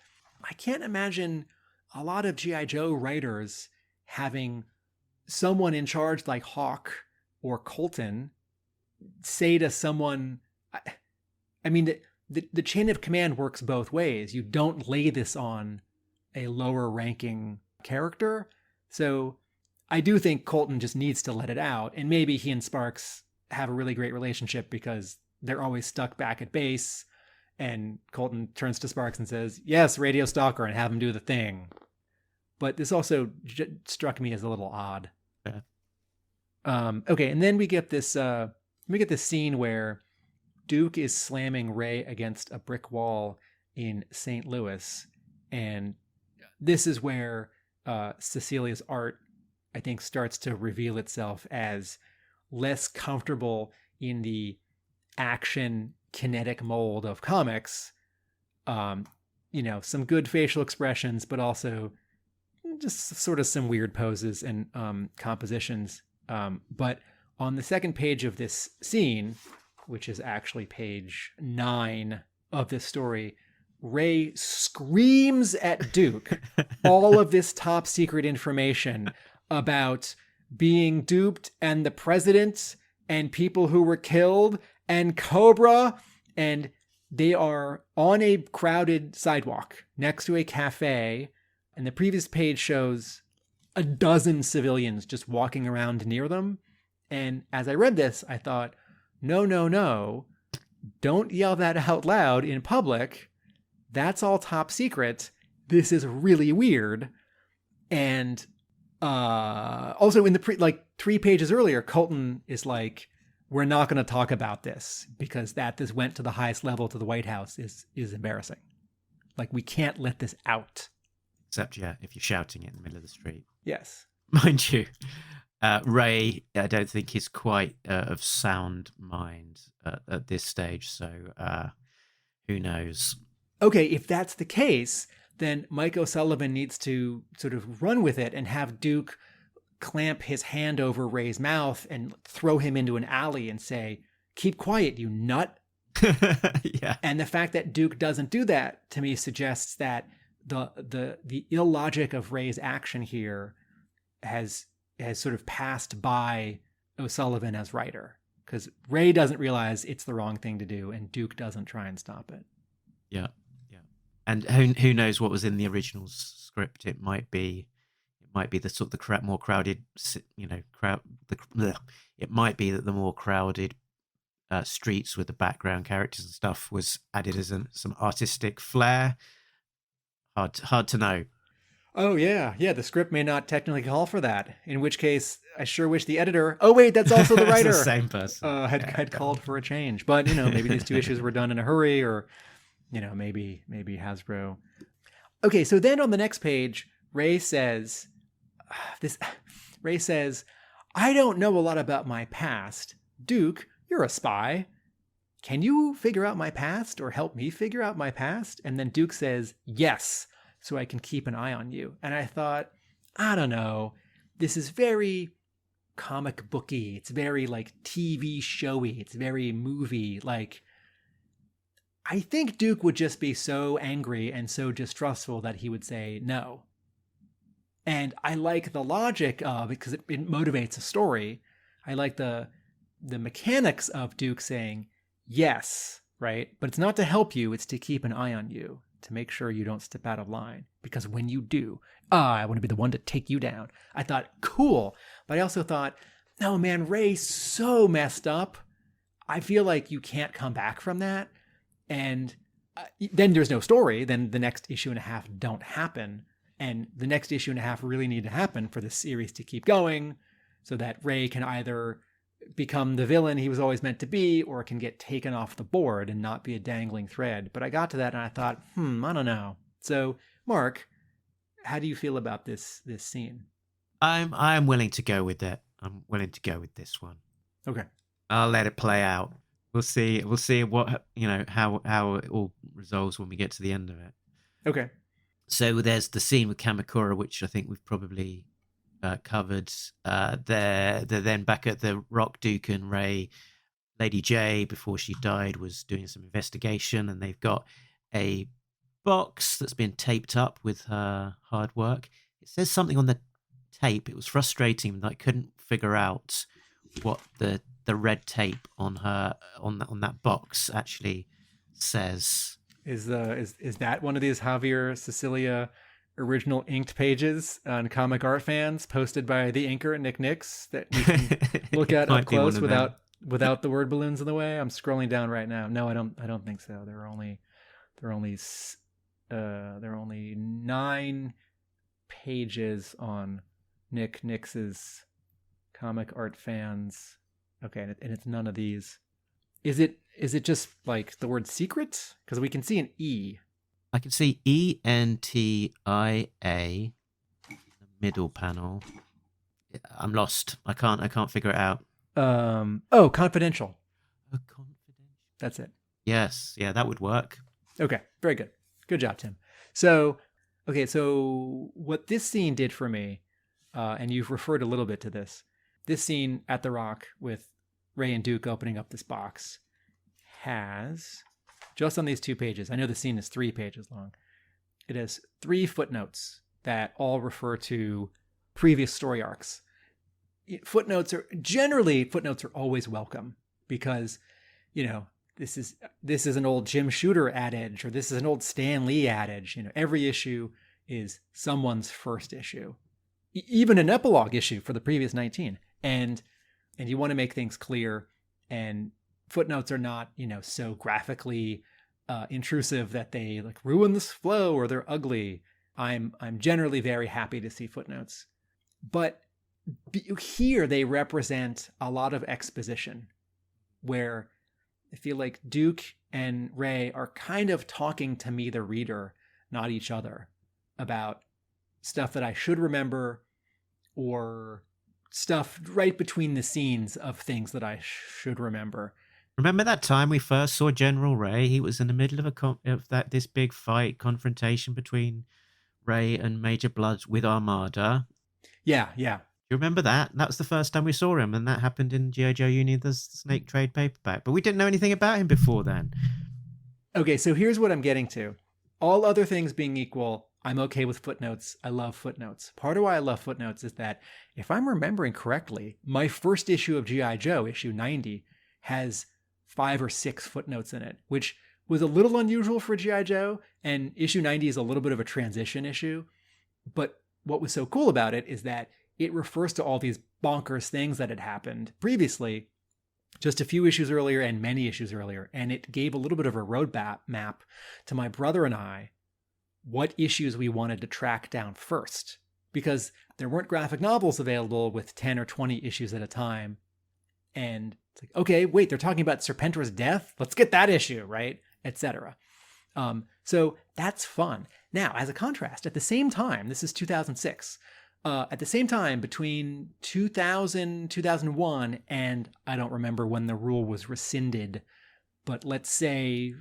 I can't imagine a lot of G.I. Joe writers having someone in charge like Hawk or Colton say to someone, I mean, the chain of command works both ways. You don't lay this on a lower ranking character. So I do think Colton just needs to let it out. And maybe he and Sparks have a really great relationship because they're always stuck back at base. And Colton turns to Sparks and says, yes, radio stalker, and have him do the thing. But this also struck me as a little odd. Yeah. Okay. And then we get this scene where Duke is slamming Ray against a brick wall in St. Louis. And this is where Cecilia's art, I think, starts to reveal itself as less comfortable in the action kinetic mold of comics. Some good facial expressions, but also just sort of some weird poses and compositions. But on the second page of this scene, which is actually page 9 of this story, Ray screams at Duke all of this top secret information about being duped and the president and people who were killed and Cobra. And They are on a crowded sidewalk next to a cafe, and the previous page shows a dozen civilians just walking around near them. And as I read this, I thought, no, don't yell that out loud in public. That's all top secret. This is really weird. And also in the 3 pages earlier, Colton is like, we're not going to talk about this because this went to the highest level to the White House is embarrassing. Like, we can't let this out. Except, yeah, if you're shouting it in the middle of the street. Yes. Mind you, Ray, I don't think he's quite of sound mind at this stage. So who knows? Okay, if that's the case, then Mike O'Sullivan needs to sort of run with it and have Duke clamp his hand over Ray's mouth and throw him into an alley and say, keep quiet, you nut. Yeah. And the fact that Duke doesn't do that to me suggests that the illogic of Ray's action here has sort of passed by O'Sullivan as writer, because Ray doesn't realize it's the wrong thing to do and Duke doesn't try and stop it. Yeah. And who knows what was in the original script? It might be the sort of the more crowded, crowd. It might be that the more crowded streets with the background characters and stuff was added as some artistic flair. Hard to know. Oh yeah. The script may not technically call for that. In which case, I sure wish the editor. Oh wait, that's also the writer. It's the same person. Had called for a change, but maybe these 2 issues were done in a hurry, or maybe Hasbro. Okay, so then on the next page, Ray says, I don't know a lot about my past. Duke, you're a spy. Can you figure out my past or help me figure out my past? And then Duke says, yes, so I can keep an eye on you. And I thought, I don't know. This is very comic booky. It's very like TV showy. It's very movie. Like, I think Duke would just be so angry and so distrustful that he would say no. And I like the logic of it because it motivates a story. I like the mechanics of Duke saying yes, right? But it's not to help you. It's to keep an eye on you, to make sure you don't step out of line. Because when you do, I want to be the one to take you down. I thought, cool. But I also thought, no, man, Ray's so messed up. I feel like you can't come back from that. And then there's no story. Then the next issue and a half don't happen. And the next issue and a half really need to happen for the series to keep going so that Ray can either become the villain he was always meant to be or can get taken off the board and not be a dangling thread. But I got to that and I thought, I don't know. So, Mark, how do you feel about this scene? I'm willing to go with it. I'm willing to go with this one. Okay. I'll let it play out. We'll see what, how it all resolves when we get to the end of it. Okay. So there's the scene with Kamakura, which I think we've probably covered. They're then back at the Rock, Duke and Ray. Lady J, before she died, was doing some investigation, and they've got a box that's been taped up with her hard work. It says something on the tape. It was frustrating that I couldn't figure out what the red tape on that box actually says. Is that one of these Javier Sicilia original inked pages on Comic Art Fans posted by the inker Nick Nix that you can look at up close without the word balloons in the way? I'm scrolling down right now. No, I don't think so. There are only 9 pages on Nick Nix's Comic Art Fans. Okay, and it's none of these. Is it just like the word secret? Because we can see an E. I can see ENTIA, the middle panel. I'm lost. I can't figure it out. Confidential. Oh, confidential. That's it. Yes, yeah, that would work. Okay, very good. Good job, Tim. So what this scene did for me, and you've referred a little bit to this scene at the Rock with Ray and Duke opening up this box has, just on these 2 pages, I know the scene is 3 pages long, it has 3 footnotes that all refer to previous story arcs. Footnotes are always welcome because, this is an old Jim Shooter adage, or this is an old Stan Lee adage. Every issue is someone's first issue, even an epilogue issue for the previous 19. And you want to make things clear, and footnotes are not, so graphically intrusive that they like ruin this flow or they're ugly. I'm generally very happy to see footnotes, but here they represent a lot of exposition, where I feel like Duke and Ray are kind of talking to me, the reader, not each other, about stuff that I should remember, or stuff right between the scenes of things that I should remember. Remember that time we first saw General Ray? He was in the middle of this big fight, confrontation between Ray and Major Bloods with Armada. Yeah. You remember that? That was the first time we saw him, and that happened in G.I.Joe Union, the Snake Trade paperback. But we didn't know anything about him before then. Okay, so here's what I'm getting to. All other things being equal, I'm okay with footnotes. I love footnotes. Part of why I love footnotes is that, if I'm remembering correctly, my first issue of G.I. Joe, issue 90, has 5 or 6 footnotes in it, which was a little unusual for G.I. Joe, and issue 90 is a little bit of a transition issue. But what was so cool about it is that it refers to all these bonkers things that had happened previously, just a few issues earlier and many issues earlier. And it gave a little bit of a roadmap to my brother and I, what issues we wanted to track down first, because there weren't graphic novels available with 10 or 20 issues at a time. And it's like, okay, wait, they're talking about Serpentor's death? Let's get that issue, right? Etc. So that's fun. Now, as a contrast, at the same time, this is 2006, at the same time, between 2000, 2001, and I don't remember when the rule was rescinded, but let's say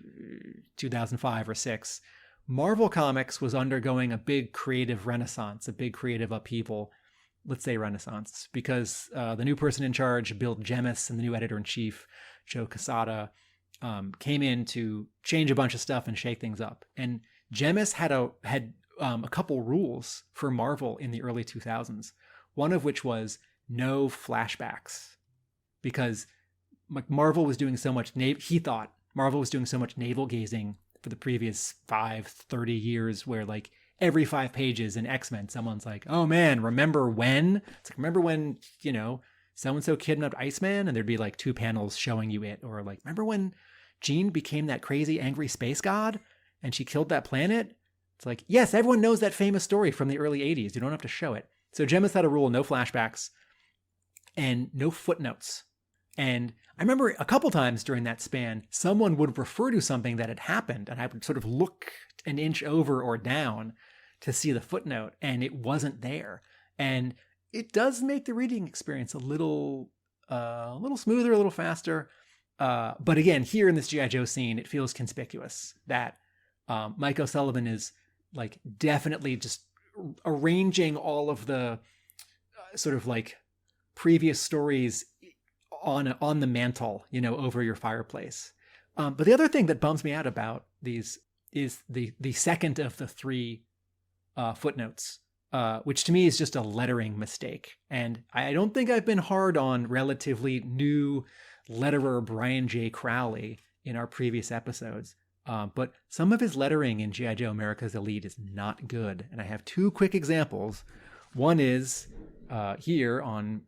2005 or 6, Marvel Comics was undergoing a big creative renaissance, a big creative upheaval. Let's say renaissance, because the new person in charge, Bill Jemas, and the new editor-in-chief, Joe Quesada, came in to change a bunch of stuff and shake things up. And Jemas had a couple rules for Marvel in the early 2000s, one of which was no flashbacks, because Marvel was doing so much, he thought Marvel was doing so much navel gazing for the previous 30 years, where like every 5 pages in X-Men, someone's like, oh man, remember when? It's like, remember when, so-and-so kidnapped Iceman? And there'd be like 2 panels showing you it. Or like, remember when Jean became that crazy angry space god and she killed that planet? It's like, yes, everyone knows that famous story from the early 80s. You don't have to show it. So Jemas had a rule, no flashbacks and no footnotes. And I remember a couple times during that span, someone would refer to something that had happened, and I would sort of look an inch over or down to see the footnote, and it wasn't there. And it does make the reading experience a little smoother, a little faster. But again, here in this G.I. Joe scene, it feels conspicuous that Mike O'Sullivan is like definitely just arranging all of the sort of like previous stories on the mantle, over your fireplace. But the other thing that bums me out about these is the second of the 3 footnotes, which to me is just a lettering mistake. And I don't think I've been hard on relatively new letterer Brian J. Crowley in our previous episodes. But some of his lettering in G.I. Joe Americas Elite is not good. And I have 2 quick examples. One is here on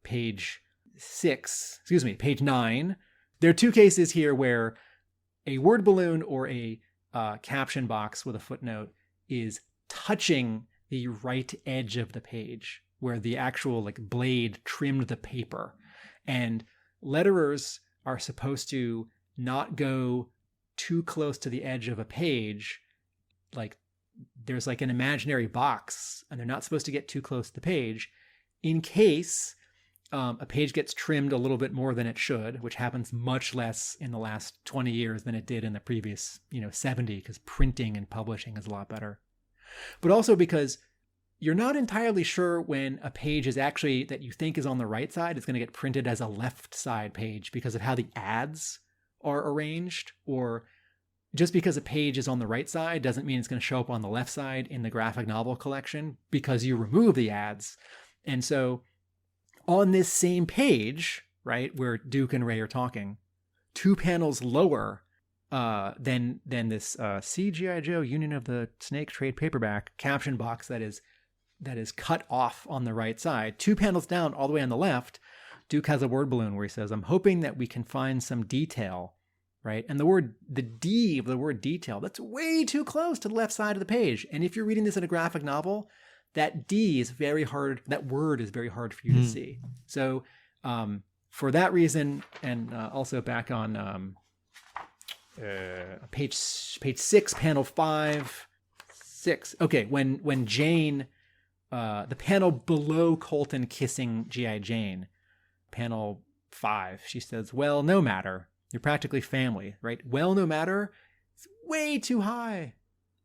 page 9. There are 2 cases here where a word balloon or a caption box with a footnote is touching the right edge of the page, where the actual like blade trimmed the paper. And letterers are supposed to not go too close to the edge of a page. Like there's like an imaginary box, and they're not supposed to get too close to the page in case a page gets trimmed a little bit more than it should, which happens much less in the last 20 years than it did in the previous 70, because printing and publishing is a lot better. But also because you're not entirely sure when a page is actually, that you think is on the right side, is going to get printed as a left side page because of how the ads are arranged. Or just because a page is on the right side doesn't mean it's going to show up on the left side in the graphic novel collection, because you remove the ads. And so on this same page, right, where Duke and Ray are talking, 2 panels lower than this G.I.Joe Union of the Snake trade paperback caption box that is cut off on the right side. 2 panels down, all the way on the left, Duke has a word balloon where he says, "I'm hoping that we can find some detail," right? And the D of the word detail, that's way too close to the left side of the page. And if you're reading this in a graphic novel, that D is very hard. That word is very hard for you to see. So for that reason, and also back on page 6, panel 5, 6. Okay, when Jane, the panel below Colton kissing G.I. Jane, panel 5, she says, "Well, no matter. You're practically family, right? Well, no matter. It's way too high.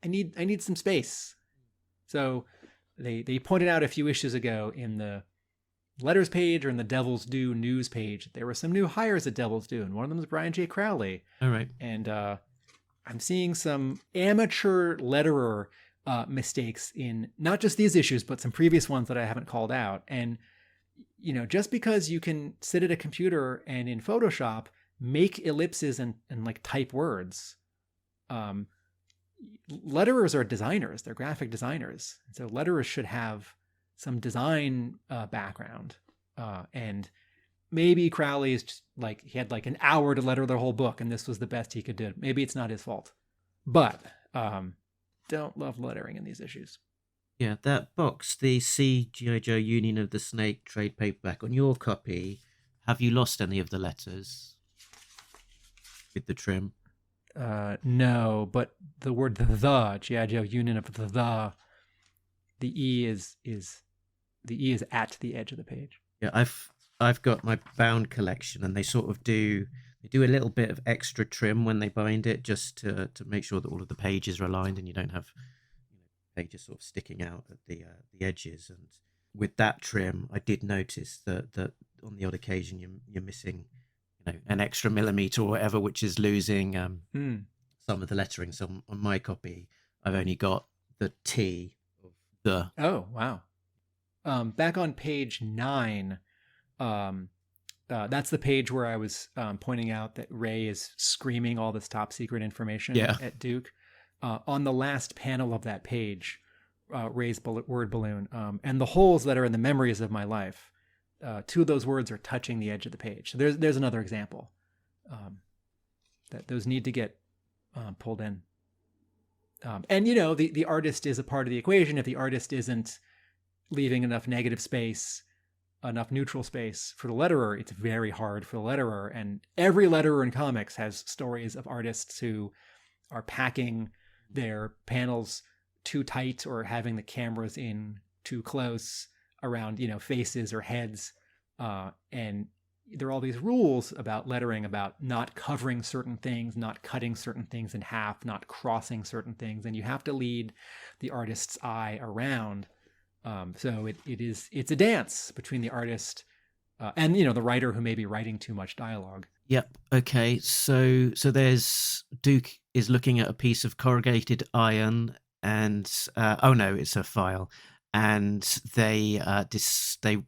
I need some space." So they pointed out a few issues ago in the letters page or in the Devil's Due news page, there were some new hires at Devil's Due, and one of them is Brian J. Crowley. All right. And I'm seeing some amateur letterer mistakes in not just these issues, but some previous ones that I haven't called out. And, just because you can sit at a computer and in Photoshop make ellipses and like type words, letterers are designers. They're graphic designers. So letterers should have some design background. And maybe Crowley is just he had an hour to letter the whole book, and this was the best he could do. Maybe it's not his fault. But don't love lettering in these issues. Yeah, that box, the G.I.Joe Union of the Snake trade paperback, on your copy, have you lost any of the letters with the trim? No, but the word the G.I. Joe Union of the E is at the edge of the page. Yeah, I've got my bound collection, and they sort of do a little bit of extra trim when they bind it, just to make sure that all of the pages are aligned and you don't have pages sort of sticking out at the edges. And with that trim, I did notice that on the odd occasion you're missing an extra millimeter or whatever, which is losing some of the lettering. So on my copy, I've only got the T of the. Oh, wow. Back on page 9, that's the page where I was pointing out that Ray is screaming all this top secret information at Duke. On the last panel of that page, Ray's word balloon, and the holes that are in the memories of my life, 2 of those words are touching the edge of the page. So there's another example that those need to get pulled in. And the artist is a part of the equation. If the artist isn't leaving enough negative space, enough neutral space for the letterer, it's very hard for the letterer. And every letterer in comics has stories of artists who are packing their panels too tight or having the cameras in too close around, faces or heads. And there are all these rules about lettering, about not covering certain things, not cutting certain things in half, not crossing certain things. And you have to lead the artist's eye around. So it's a dance between the artist and the writer who may be writing too much dialogue. Yep. Okay. So there's Duke is looking at a piece of corrugated iron, and oh no, it's a file, and they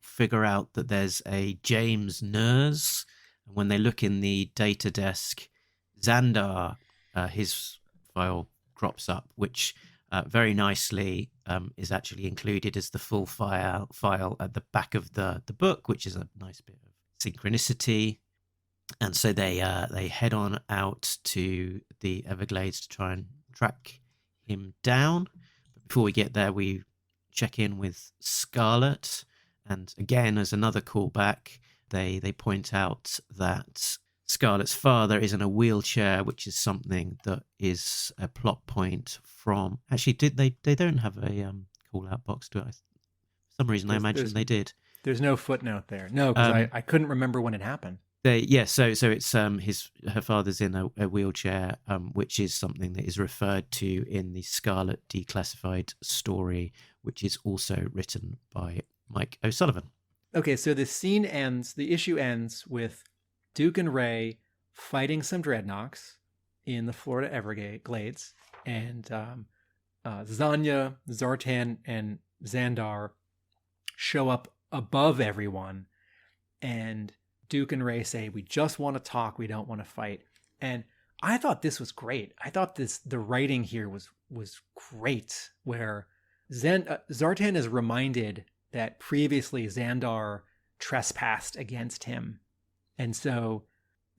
figure out that there's a James Nurse. And when they look in the data desk, Xandar, his file crops up, which very nicely is actually included as the full file at the back of the book, which is a nice bit of synchronicity. And so they head on out to the Everglades to try and track him down. But before we get there, we check in with Scarlet, and again, as another callback, they point out that Scarlet's father is in a wheelchair, which is something that is a plot point from. Actually, they don't have a call out box to it. For some reason, I imagine they did. There's no footnote there. No, because I couldn't remember when it happened. So it's her father's in a wheelchair, which is something that is referred to in the Scarlet Declassified story, which is also written by Mike O'Sullivan. Okay, so the issue ends with Duke and Ray fighting some dreadnoks in the Florida Everglades, and Zanya, Zartan, and Xandar show up above everyone, and Duke and Ray say, "We just want to talk. We don't want to fight." And I thought this was great. I thought the writing here was great, where Zartan is reminded that previously Xandar trespassed against him. And so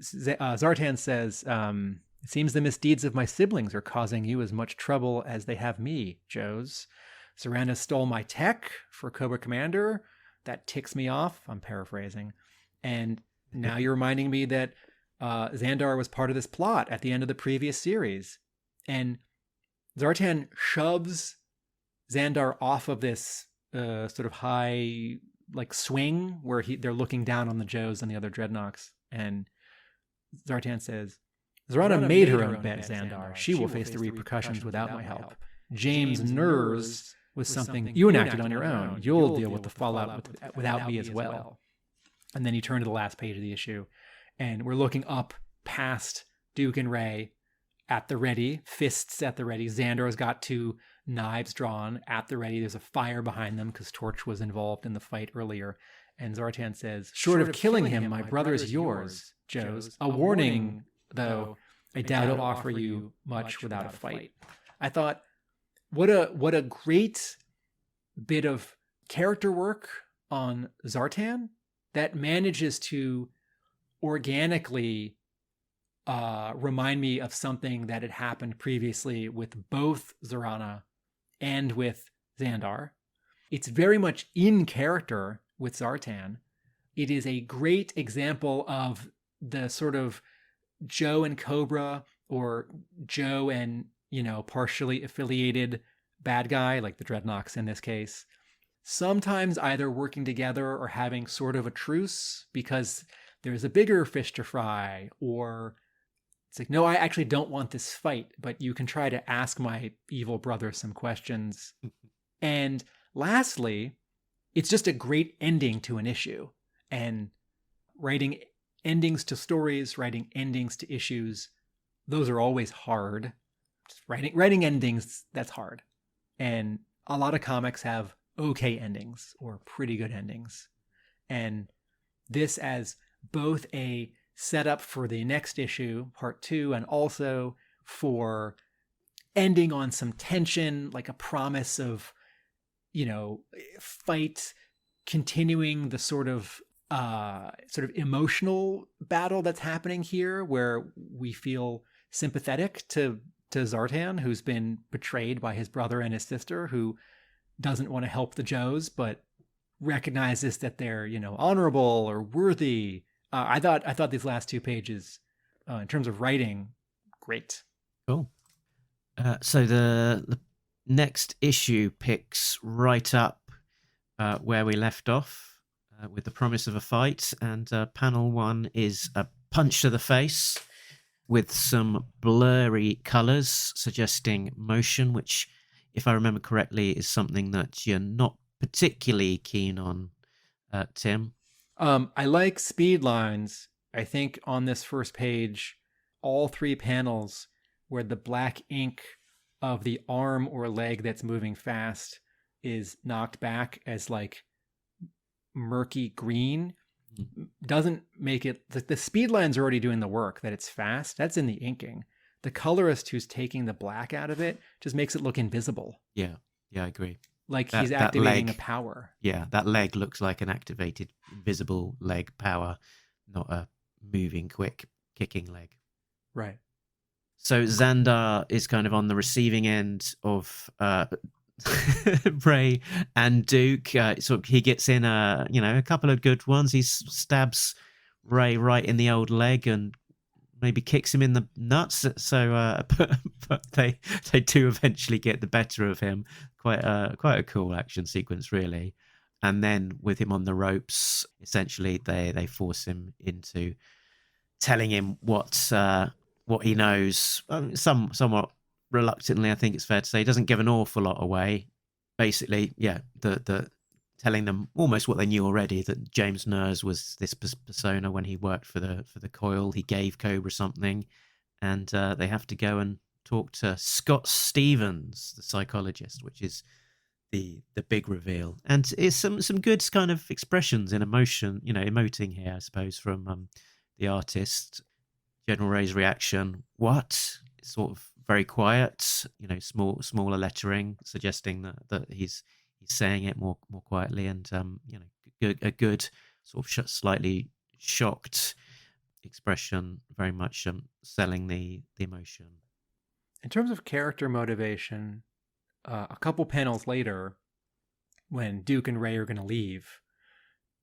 Zartan says, "It seems the misdeeds of my siblings are causing you as much trouble as they have me, Joes. Serana stole my tech for Cobra Commander. That ticks me off." I'm paraphrasing. "And now you're reminding me that Xandar was part of this plot at the end of the previous series." And Zartan shoves Xandar off of this sort of high swing where they're looking down on the Joes and the other Dreadnoks. And Zartan says, "Serana made her own bet, Xandar. She will face the repercussions without my help. James' nerves was something you enacted on your own. You'll deal with the fallout without me as well." And then you turn to the last page of the issue, and we're looking up past Duke and Ray at the ready, fists at the ready. Xandar's got 2 knives drawn at the ready. There's a fire behind them because Torch was involved in the fight earlier. And Zartan says, "Short of killing him, my brother is yours, Joes. A warning, though, I doubt I'll offer you much without a fight." I thought, what a great bit of character work on Zartan that manages to organically remind me of something that had happened previously with both Serana and with Xandar. It's very much in character with Zartan. It is a great example of the sort of Joe and Cobra, or Joe and, partially affiliated bad guy, like the Dreadnoks in this case, sometimes either working together or having sort of a truce because there's a bigger fish to fry, or it's like, "No, I actually don't want this fight, but you can try to ask my evil brother some questions." And lastly, it's just a great ending to an issue. And writing endings to stories, writing endings to issues, those are always hard. Just writing endings, that's hard. And a lot of comics have okay endings or pretty good endings. And this, as both a setup for the next issue, part 2, and also for ending on some tension, like a promise of, fight, continuing the sort of emotional battle that's happening here, where we feel sympathetic to Zartan, who's been betrayed by his brother and his sister, who doesn't want to help the Joes, but recognizes that they're, honorable or worthy. I thought these last 2 pages, in terms of writing, great. Cool. So the next issue picks right up where we left off, with the promise of a fight, and panel 1 is a punch to the face with some blurry colours suggesting motion, which, if I remember correctly, is something that you're not particularly keen on, Tim. I like speed lines. I think on this first page, all 3 panels where the black ink of the arm or leg that's moving fast is knocked back as murky green, doesn't make it, the speed lines are already doing the work, that it's fast. That's in the inking. The colorist who's taking the black out of it just makes it look invisible. Yeah, I agree. Like he's activating a power. Yeah, that leg looks like an activated invisible leg power, not a moving, quick, kicking leg. Right. So Xandar is kind of on the receiving end of Ray and Duke. So he gets in a couple of good ones. He stabs Ray right in the old leg and maybe kicks him in the nuts. So, but they do eventually get the better of him. Quite a cool action sequence, really. And then with him on the ropes, essentially they force him into telling him what he knows. Somewhat reluctantly, I think it's fair to say. He doesn't give an awful lot away. Basically, yeah, the telling them almost what they knew already, that James Ners was this persona when he worked for the Coil. He gave Cobra something, and they have to go and talk to Scott Stevens, the psychologist, which is the big reveal, and it's some good kind of expressions in emotion, emoting here, I suppose, from the artist. General Ray's reaction, what? It's sort of very quiet, smaller lettering, suggesting that he's saying it more quietly, and a good sort of slightly shocked expression, very much selling the emotion. In terms of character motivation, a couple panels later, when Duke and Ray are going to leave,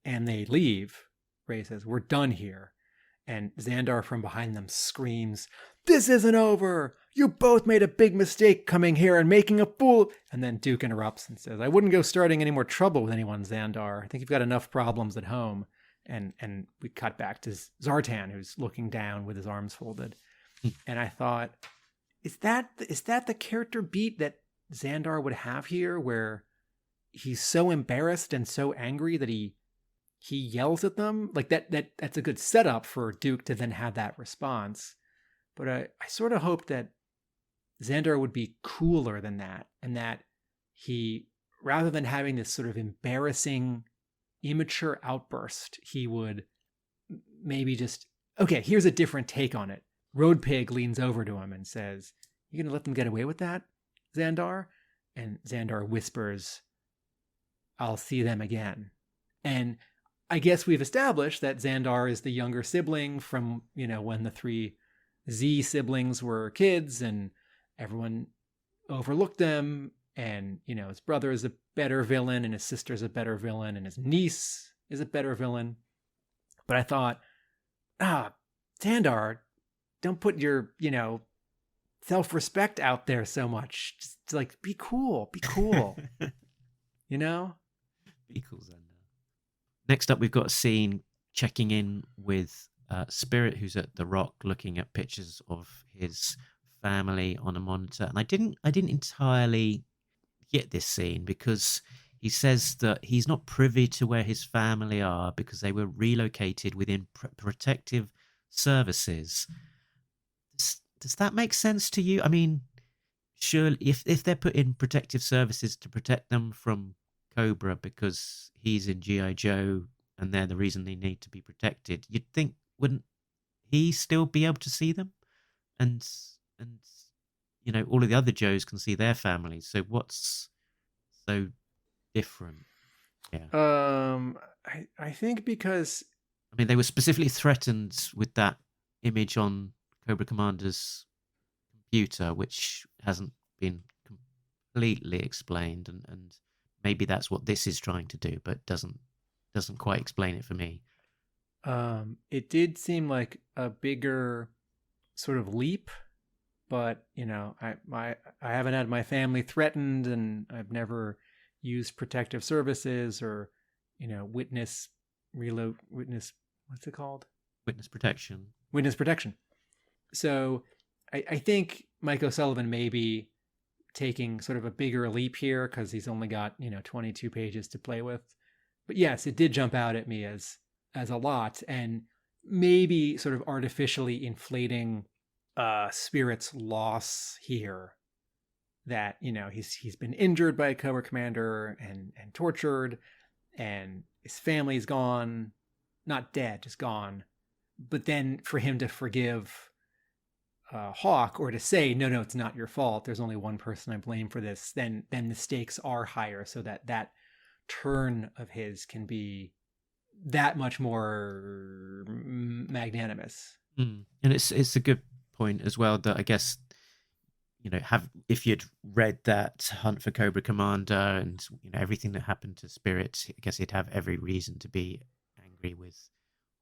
and they leave, Ray says, "We're done here." And Xandar from behind them screams, "This isn't over! You both made a big mistake coming here and making a fool." And then Duke interrupts and says, "I wouldn't go starting any more trouble with anyone, Xandar. I think you've got enough problems at home." And we cut back to Zartan, who's looking down with his arms folded. And I thought, is that the character beat that Xandar would have here, where he's so embarrassed and so angry that he yells at them? Like that's a good setup for Duke to then have that response. But I sort of hoped that Xandar would be cooler than that, and that he, rather than having this sort of embarrassing, immature outburst, he would maybe just, okay, here's a different take on it. Road Pig leans over to him and says, "You gonna let them get away with that, Xandar?" And Xandar whispers, "I'll see them again." And I guess we've established that Xandar is the younger sibling from, when the 3 Z siblings were kids and everyone overlooked them. And, his brother is a better villain and his sister is a better villain and his niece is a better villain. But I thought, Xandar, don't put your, self-respect out there so much. Just like, be cool. Be cool. Be cool, Xandar. Next up, we've got a scene checking in with Spirit, who's at the Rock, looking at pictures of his family on a monitor. And I didn't entirely get this scene, because he says that he's not privy to where his family are because they were relocated within protective services. Does that make sense to you? I mean, surely if they're put in protective services to protect them from Cobra because he's in G.I. Joe and they're the reason they need to be protected, you'd think, wouldn't he still be able to see them? And all of the other Joes can see their families. So what's so different? Yeah. I think because, I mean, they were specifically threatened with that image on Cobra Commander's computer, which hasn't been completely explained, and maybe that's what this is trying to do, but doesn't quite explain it for me. It did seem like a bigger sort of leap, but I haven't had my family threatened, and I've never used protective services or witness what's it called? Witness protection. So I think Mike O'Sullivan may be taking sort of a bigger leap here because he's only got 22 pages to play with. But yes, it did jump out at me as a lot, and maybe sort of artificially inflating Spirit's loss here. That he's been injured by a Cobra Commander and tortured, and his family's gone, not dead, just gone. But then for him to forgive Hawk, or to say, no, it's not your fault, there's only one person I blame for this, then the stakes are higher, so that turn of his can be that much more magnanimous. And it's a good point as well, that I guess if you'd read that Hunt for Cobra Commander and everything that happened to Spirit, I guess he'd have every reason to be angry with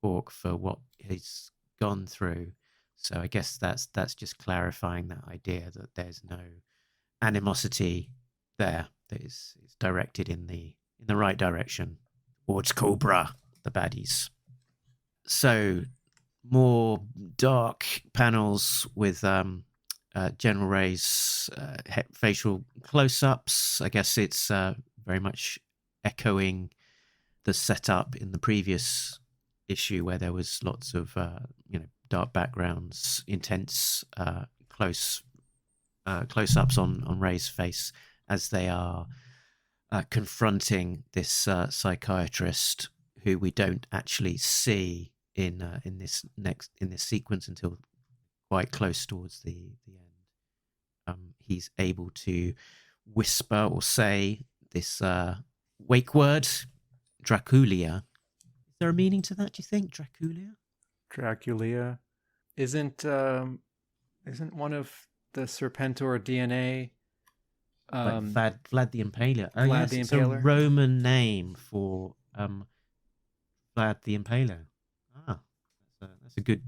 Hawk for what he's gone through. So I guess that's just clarifying that idea that there's no animosity there, that is directed in the right direction towards Cobra, the baddies. So more dark panels with General Ray's facial close-ups. I guess it's very much echoing the setup in the previous issue, where there was lots of dark backgrounds, intense close-ups on Ray's face as they are confronting this psychiatrist who we don't actually see in this sequence until quite close towards the end. He's able to whisper or say this wake word, Draculia. Is there a meaning to that, do you think, Draculia? Draculia isn't one of the Serpentor DNA. Vlad the Impaler. Oh, Vlad yes, the it's Impaler. a Roman name for Vlad the Impaler. That's a good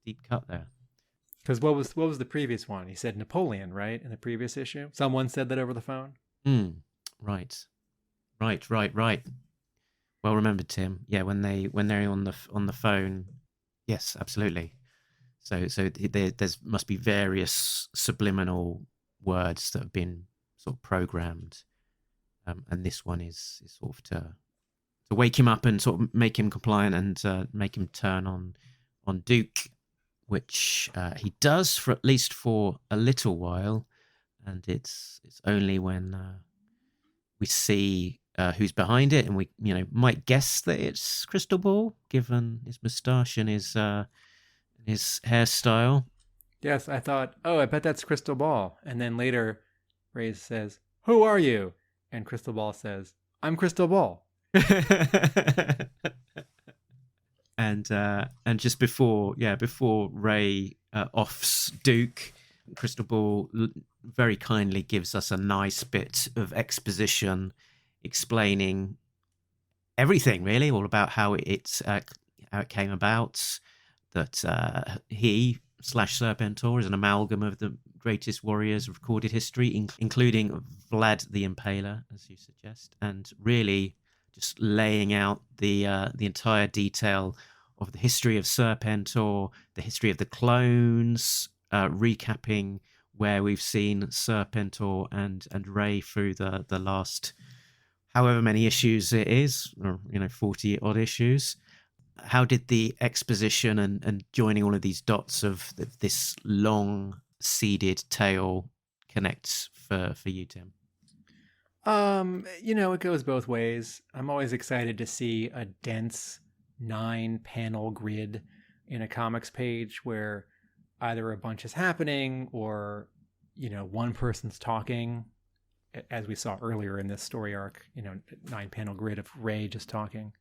deep cut there. Because what was the previous one? He said Napoleon, right? In the previous issue, someone said that over the phone. Right. Well remembered, Tim. Yeah, when they're on the phone. Yes, absolutely. So there must be various subliminal words that have been sort of programmed, and this one is sort of to wake him up and sort of make him compliant and make him turn on Duke, which he does for at least for a little while, and it's only when we see who's behind it, and we might guess that it's Crystal Ball given his moustache and his hairstyle. Yes, I thought, I bet that's Crystal Ball. And then later, Ray says, "Who are you?" And Crystal Ball says, "I'm Crystal Ball." And just before Ray offs Duke, Crystal Ball very kindly gives us a nice bit of exposition explaining everything, really, all about how it came about, that he / Serpentor is an amalgam of the greatest warriors of recorded history, including Vlad the Impaler, as you suggest, and really just laying out the entire detail of the history of Serpentor, the history of the clones, recapping where we've seen Serpentor and Ray through the last however many issues it is, or 40 odd issues. How did the exposition and joining all of these dots of this long seeded tale connect for you, Tim? It goes both ways. I'm always excited to see a dense 9-panel grid in a comics page where either a bunch is happening or, one person's talking, as we saw earlier in this story arc, 9-panel grid of Ray just talking.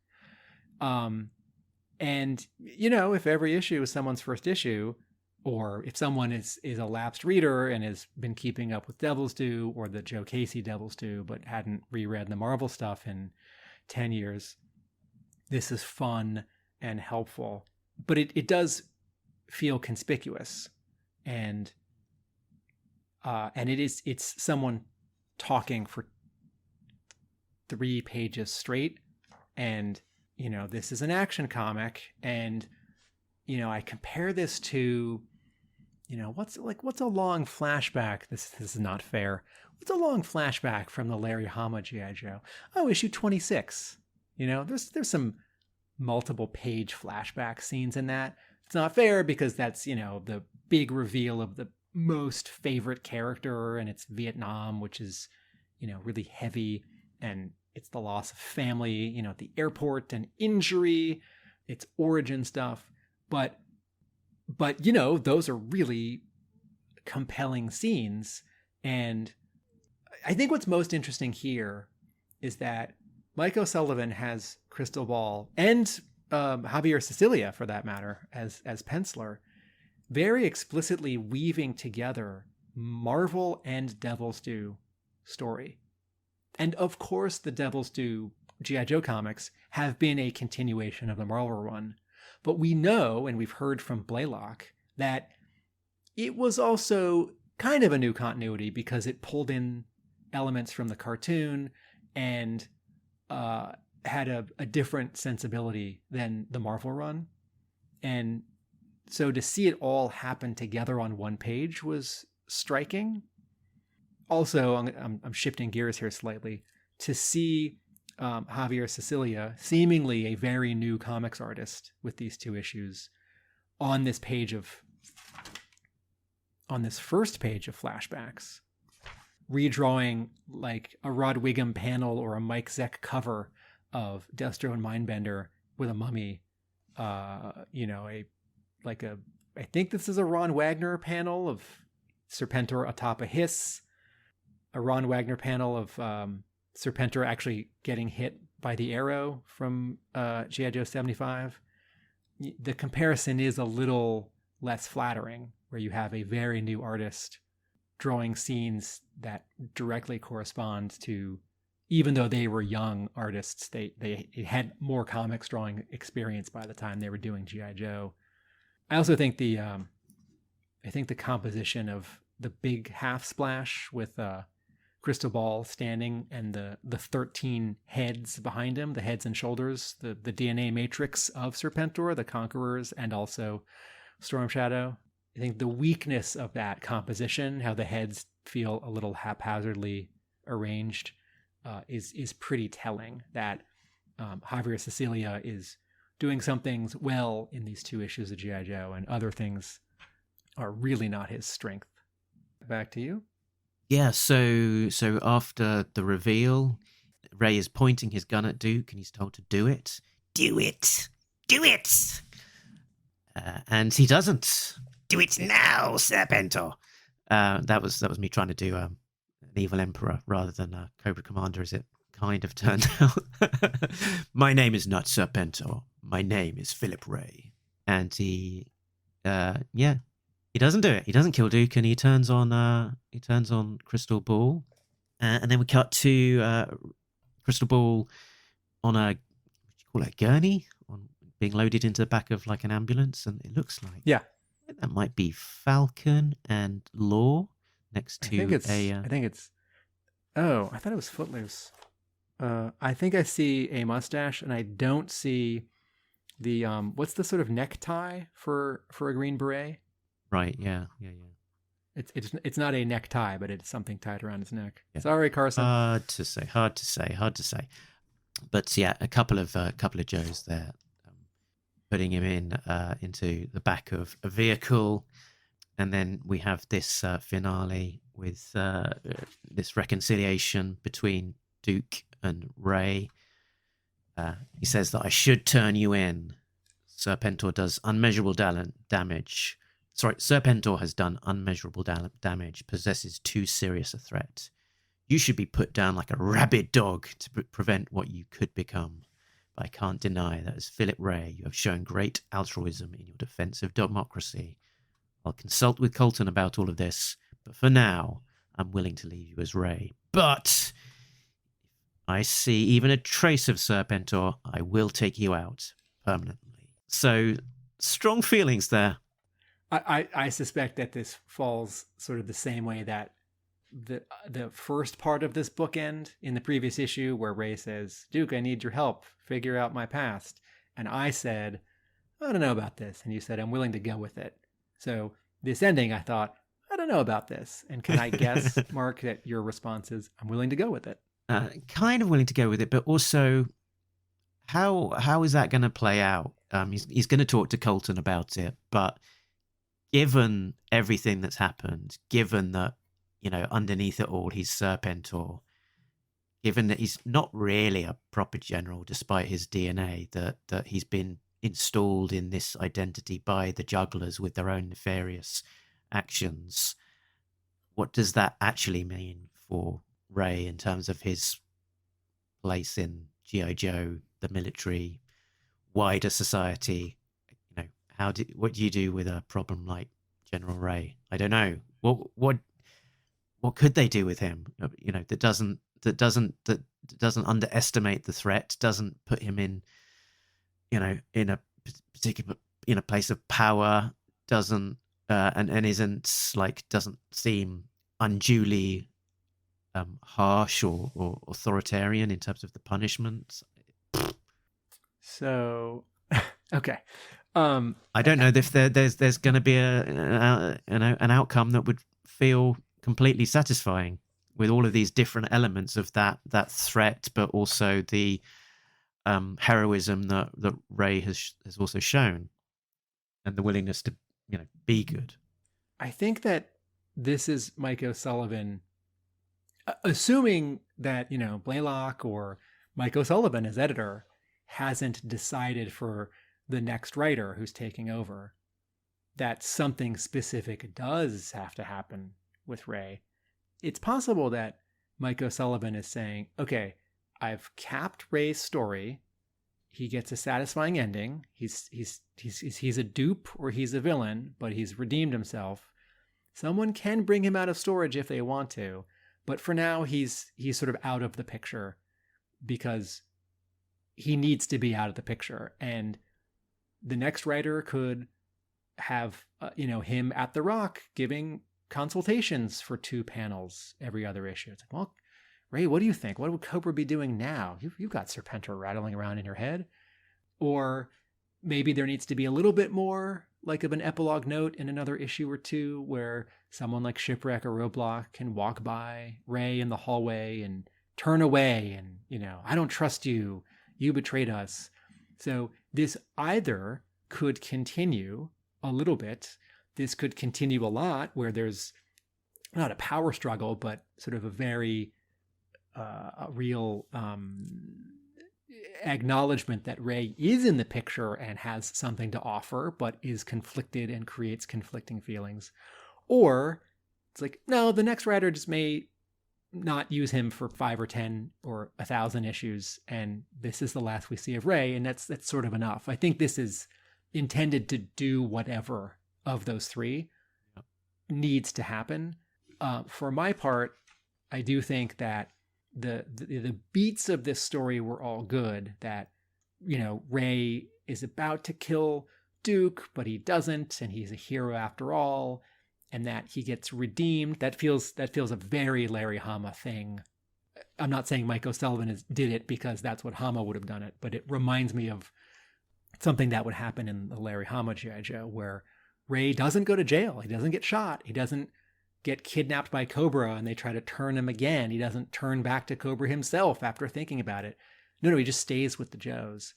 And, if every issue is someone's first issue, or if someone is a lapsed reader and has been keeping up with Devil's Due or the Joe Casey Devil's Due, but hadn't reread the Marvel stuff in 10 years, this is fun and helpful. But it does feel conspicuous. And it's someone talking for 3 pages straight. And this is an action comic, and I compare this to what's a long flashback. This is not fair. What's a long flashback from the Larry Hama G.I. Joe? Oh, issue 26. There's some multiple page flashback scenes in that. It's not fair because that's the big reveal of the most favorite character, and it's Vietnam, which is really heavy, and it's the loss of family, at the airport, and injury, it's origin stuff. But those are really compelling scenes. And I think what's most interesting here is that Mike O'Sullivan has Crystal Ball and Javier Sicilia, for that matter, as penciler, very explicitly weaving together Marvel and Devil's Due story. And of course, the Devil's Due G.I. Joe comics have been a continuation of the Marvel run. But we know, and we've heard from Blaylock, that it was also kind of a new continuity because it pulled in elements from the cartoon and had a different sensibility than the Marvel run. And so to see it all happen together on one page was striking. Also, I'm shifting gears here slightly, to see Javier Sicilia, seemingly a very new comics artist with these 2 issues, on this first page of flashbacks, redrawing like a Rod Wiggum panel or a Mike Zeck cover of Destro and Mindbender with a mummy. I think this is a Ron Wagner panel of Serpentor atop a hiss, a Ron Wagner panel of Serpentor actually getting hit by the arrow from G.I. Joe 75. The comparison is a little less flattering, where you have a very new artist drawing scenes that directly correspond to, even though they were young artists, they had more comics drawing experience by the time they were doing G.I. Joe. I also think the composition of the big half splash with Crystal Ball standing and the 13 heads behind him, the heads and shoulders, the DNA matrix of Serpentor, the Conquerors, and also Storm Shadow. I think the weakness of that composition, how the heads feel a little haphazardly arranged, is pretty telling. That Javier Sicilia is doing some things well in these 2 issues of G.I. Joe, and other things are really not his strength. Back to you. Yeah, so after the reveal, Ray is pointing his gun at Duke, and he's told to do it. Do it! Do it! And he doesn't. Do it now, Serpentor! That was me trying to do an evil emperor rather than a Cobra Commander, as it kind of turned out. My name is not Serpentor. My name is Philip Ray. And he doesn't do it. He doesn't kill Duke, and he turns on Crystal Ball, and then we cut to Crystal Ball on a, what do you call it, gurney, being loaded into the back of like an ambulance, and it looks like that might be Falcon and Law next to I think it's. Oh, I thought it was Footloose. I think I see a mustache, and I don't see the what's the sort of necktie for a Green Beret? Right. Yeah. It's not a necktie, but it's something tied around his neck. Yeah. Sorry, Carson. Hard to say. But yeah, a couple of Joes there, putting him into the back of a vehicle, and then we have this finale with this reconciliation between Duke and Ray. He says that I should turn you in. Serpentor does unmeasurable damage. Sorry, Serpentor has done unmeasurable damage, possesses too serious a threat. You should be put down like a rabid dog to prevent what you could become. But I can't deny that as Philip Ray, you have shown great altruism in your defense of democracy. I'll consult with Colton about all of this, but for now, I'm willing to leave you as Ray. But I see even a trace of Serpentor, I will take you out permanently. So, strong feelings there. I suspect that this falls sort of the same way that the first part of this bookend in the previous issue, where Ray says, Duke, I need your help, figure out my past. And I said, I don't know about this. And you said, I'm willing to go with it. So this ending, I thought, I don't know about this. And can I guess, Mark, that your response is, I'm willing to go with it? Kind of willing to go with it, but also, how is that going to play out? He's going to talk to Colton about it, but given everything that's happened, given that, underneath it all, he's Serpentor, given that he's not really a proper general, despite his DNA, that he's been installed in this identity by the jugglers with their own nefarious actions, what does that actually mean for Ray in terms of his place in G.I. Joe, the military, wider society? What do you do with a problem like General Ray? I don't know. What could they do with him? That doesn't underestimate the threat, doesn't put him in a particular place of power, doesn't and isn't doesn't seem unduly harsh or authoritarian in terms of the punishment. So, okay. I don't know if there's going to be an outcome that would feel completely satisfying with all of these different elements of that threat, but also the heroism that Ray has also shown, and the willingness to be good. I think that this is Mike O'Sullivan assuming that, Blaylock or Mike O'Sullivan as editor hasn't decided for the next writer who's taking over that something specific does have to happen with Ray. It's possible that Mike O'Sullivan is saying, okay, I've capped Ray's story. He gets a satisfying ending. He's a dupe or he's a villain, but he's redeemed himself. Someone can bring him out of storage if they want to, but for now he's sort of out of the picture because he needs to be out of the picture. And the next writer could have him at the Rock giving consultations for 2 panels every other issue. It's like, well, Ray, what do you think? What would Cobra be doing now? You've got Serpentor rattling around in your head. Or maybe there needs to be a little bit more like of an epilogue note in another issue or 2 where someone like Shipwreck or Roadblock can walk by Ray in the hallway and turn away and, I don't trust you. You betrayed us. So this either could continue a little bit. This could continue a lot where there's not a power struggle, but sort of a very a real acknowledgement that Ray is in the picture and has something to offer, but is conflicted and creates conflicting feelings. Or it's like, no, the next writer just may not use him for 5 or 10 or 1,000 issues, and this is the last we see of Ray, and that's sort of enough. I think this is intended to do whatever of those 3 needs to happen. For my part, I do think that the beats of this story were all good. That, Ray is about to kill Duke, but he doesn't, and he's a hero after all, and that he gets redeemed. That feels a very Larry Hama thing. I'm not saying Mike O'Sullivan did it because that's what Hama would have done it, but it reminds me of something that would happen in the Larry Hama G.I. Joe, where Ray doesn't go to jail. He doesn't get shot. He doesn't get kidnapped by Cobra and they try to turn him again. He doesn't turn back to Cobra himself after thinking about it. No, he just stays with the Joes.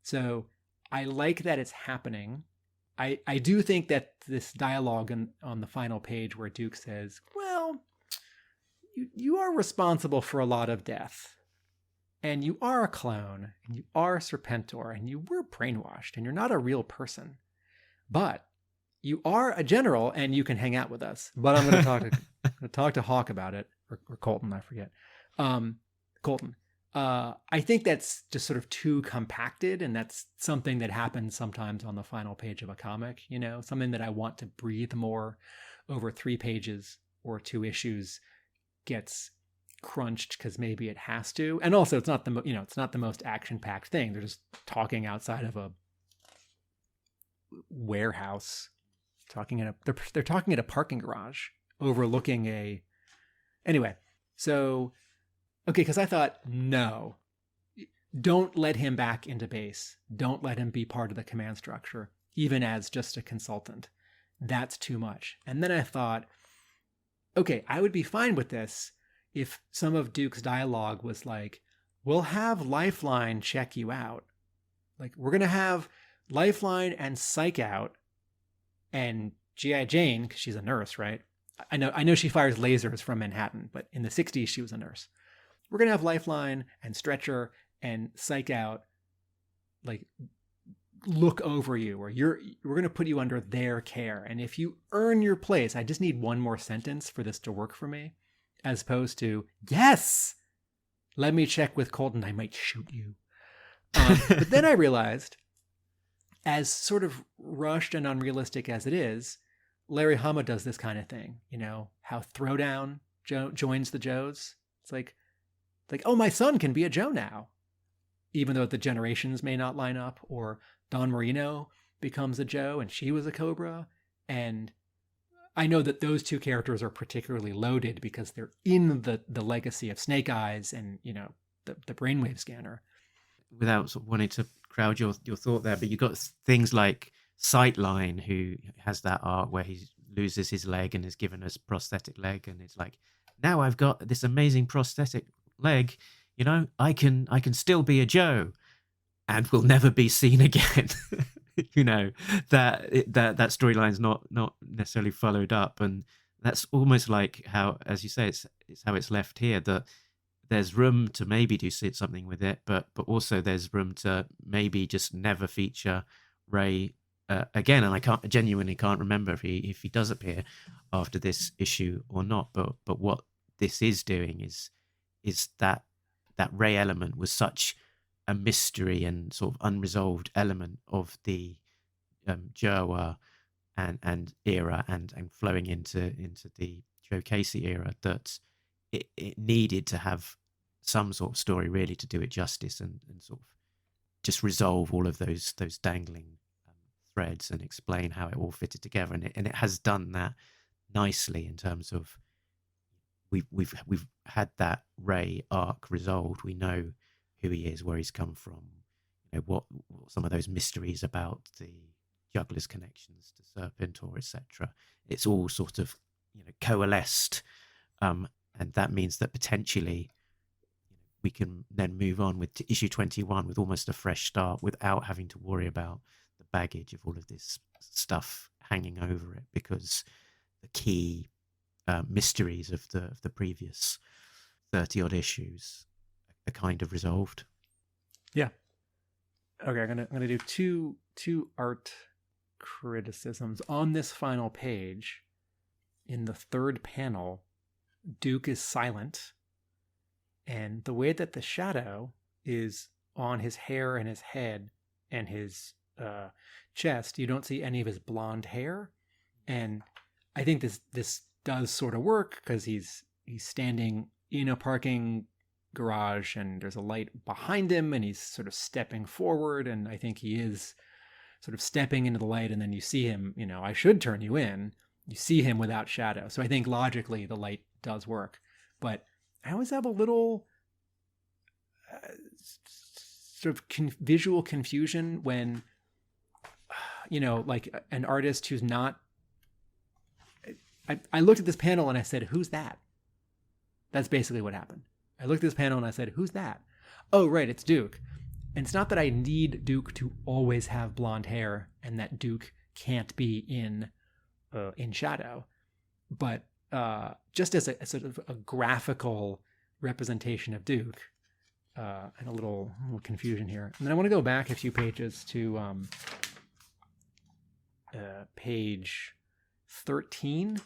So I like that it's happening. I do think that this dialogue on the final page where Duke says, well, you are responsible for a lot of death. And you are a clone, and you are Serpentor, and you were brainwashed, and you're not a real person. But you are a general, and you can hang out with us. But I'm going to talk to Hawk about it, or Colton, I forget. Colton. I think that's just sort of too compacted, and that's something that happens sometimes on the final page of a comic, something that I want to breathe more over 3 pages or 2 issues gets crunched because maybe it has to. And also it's not the most action-packed thing. They're just talking outside of a warehouse, they're talking at a parking garage overlooking anyway. So okay, because I thought, no, don't let him back into base. Don't let him be part of the command structure, even as just a consultant. That's too much. And then I thought, okay, I would be fine with this if some of Duke's dialogue was like, we'll have Lifeline check you out. Like, we're going to have Lifeline and Psych out, and G.I. Jane, because she's a nurse, right? I know she fires lasers from Manhattan, but in the 60s, she was a nurse. We're going to have Lifeline and Stretcher and Psych out, like, look over you, or we're going to put you under their care. And if you earn your place, I just need one more sentence for this to work for me, as opposed to, yes, let me check with Colton, I might shoot you. But then I realized, as sort of rushed and unrealistic as it is, Larry Hama does this kind of thing, how Throwdown joins the Joes. It's like, oh, my son can be a Joe now, even though the generations may not line up. Or Don Marino becomes a Joe and she was a Cobra. And I know that those 2 characters are particularly loaded because they're in the legacy of Snake Eyes and, the brainwave scanner. Without sort of wanting to crowd your thought there, but you've got things like Sightline, who has that art where he loses his leg and is given a prosthetic leg, and it's like, now I've got this amazing prosthetic leg, I can still be a Joe and will never be seen again. that storyline's not necessarily followed up, and That's almost like how, as you say, it's how it's left here, that there's room to maybe do something with it, but also there's room to maybe just never feature Ray again. And I genuinely can't remember if he does appear after this issue or not. But what this is doing is that Ray element was such a mystery and sort of unresolved element of the Joe and era and flowing into the Joe Casey era, that it needed to have some sort of story really to do it justice and sort of just resolve all of those dangling threads and explain how it all fitted together. And it has done that nicely in terms of we've had that Ray arc resolved. We know who he is, where he's come from, what some of those mysteries about the Juggler's connections to Serpentor, etc. It's all sort of coalesced, and that means that potentially we can then move on with issue 21 with almost a fresh start without having to worry about the baggage of all of this stuff hanging over it, because the key mysteries of the previous 30 odd issues are kind of resolved. Yeah. Okay, I'm gonna do two art criticisms on this final page. In the third panel, Duke is silent, and the way that the shadow is on his hair and his head and his chest, you don't see any of his blonde hair. And I think this does sort of work because he's standing in a parking garage and there's a light behind him and he's sort of stepping forward, and I think he is sort of stepping into the light, and then you see him, I should turn you in. You see him without shadow. So I think logically the light does work. But I always have a little sort of visual confusion when, like an artist who's not... I looked at this panel and I said, who's that? That's basically what happened. I looked at this panel and I said, who's that? Oh, right, it's Duke. And it's not that I need Duke to always have blonde hair and that Duke can't be in shadow, but just as a sort of a graphical representation of Duke, and a little confusion here. And then I want to go back a few pages to page 13,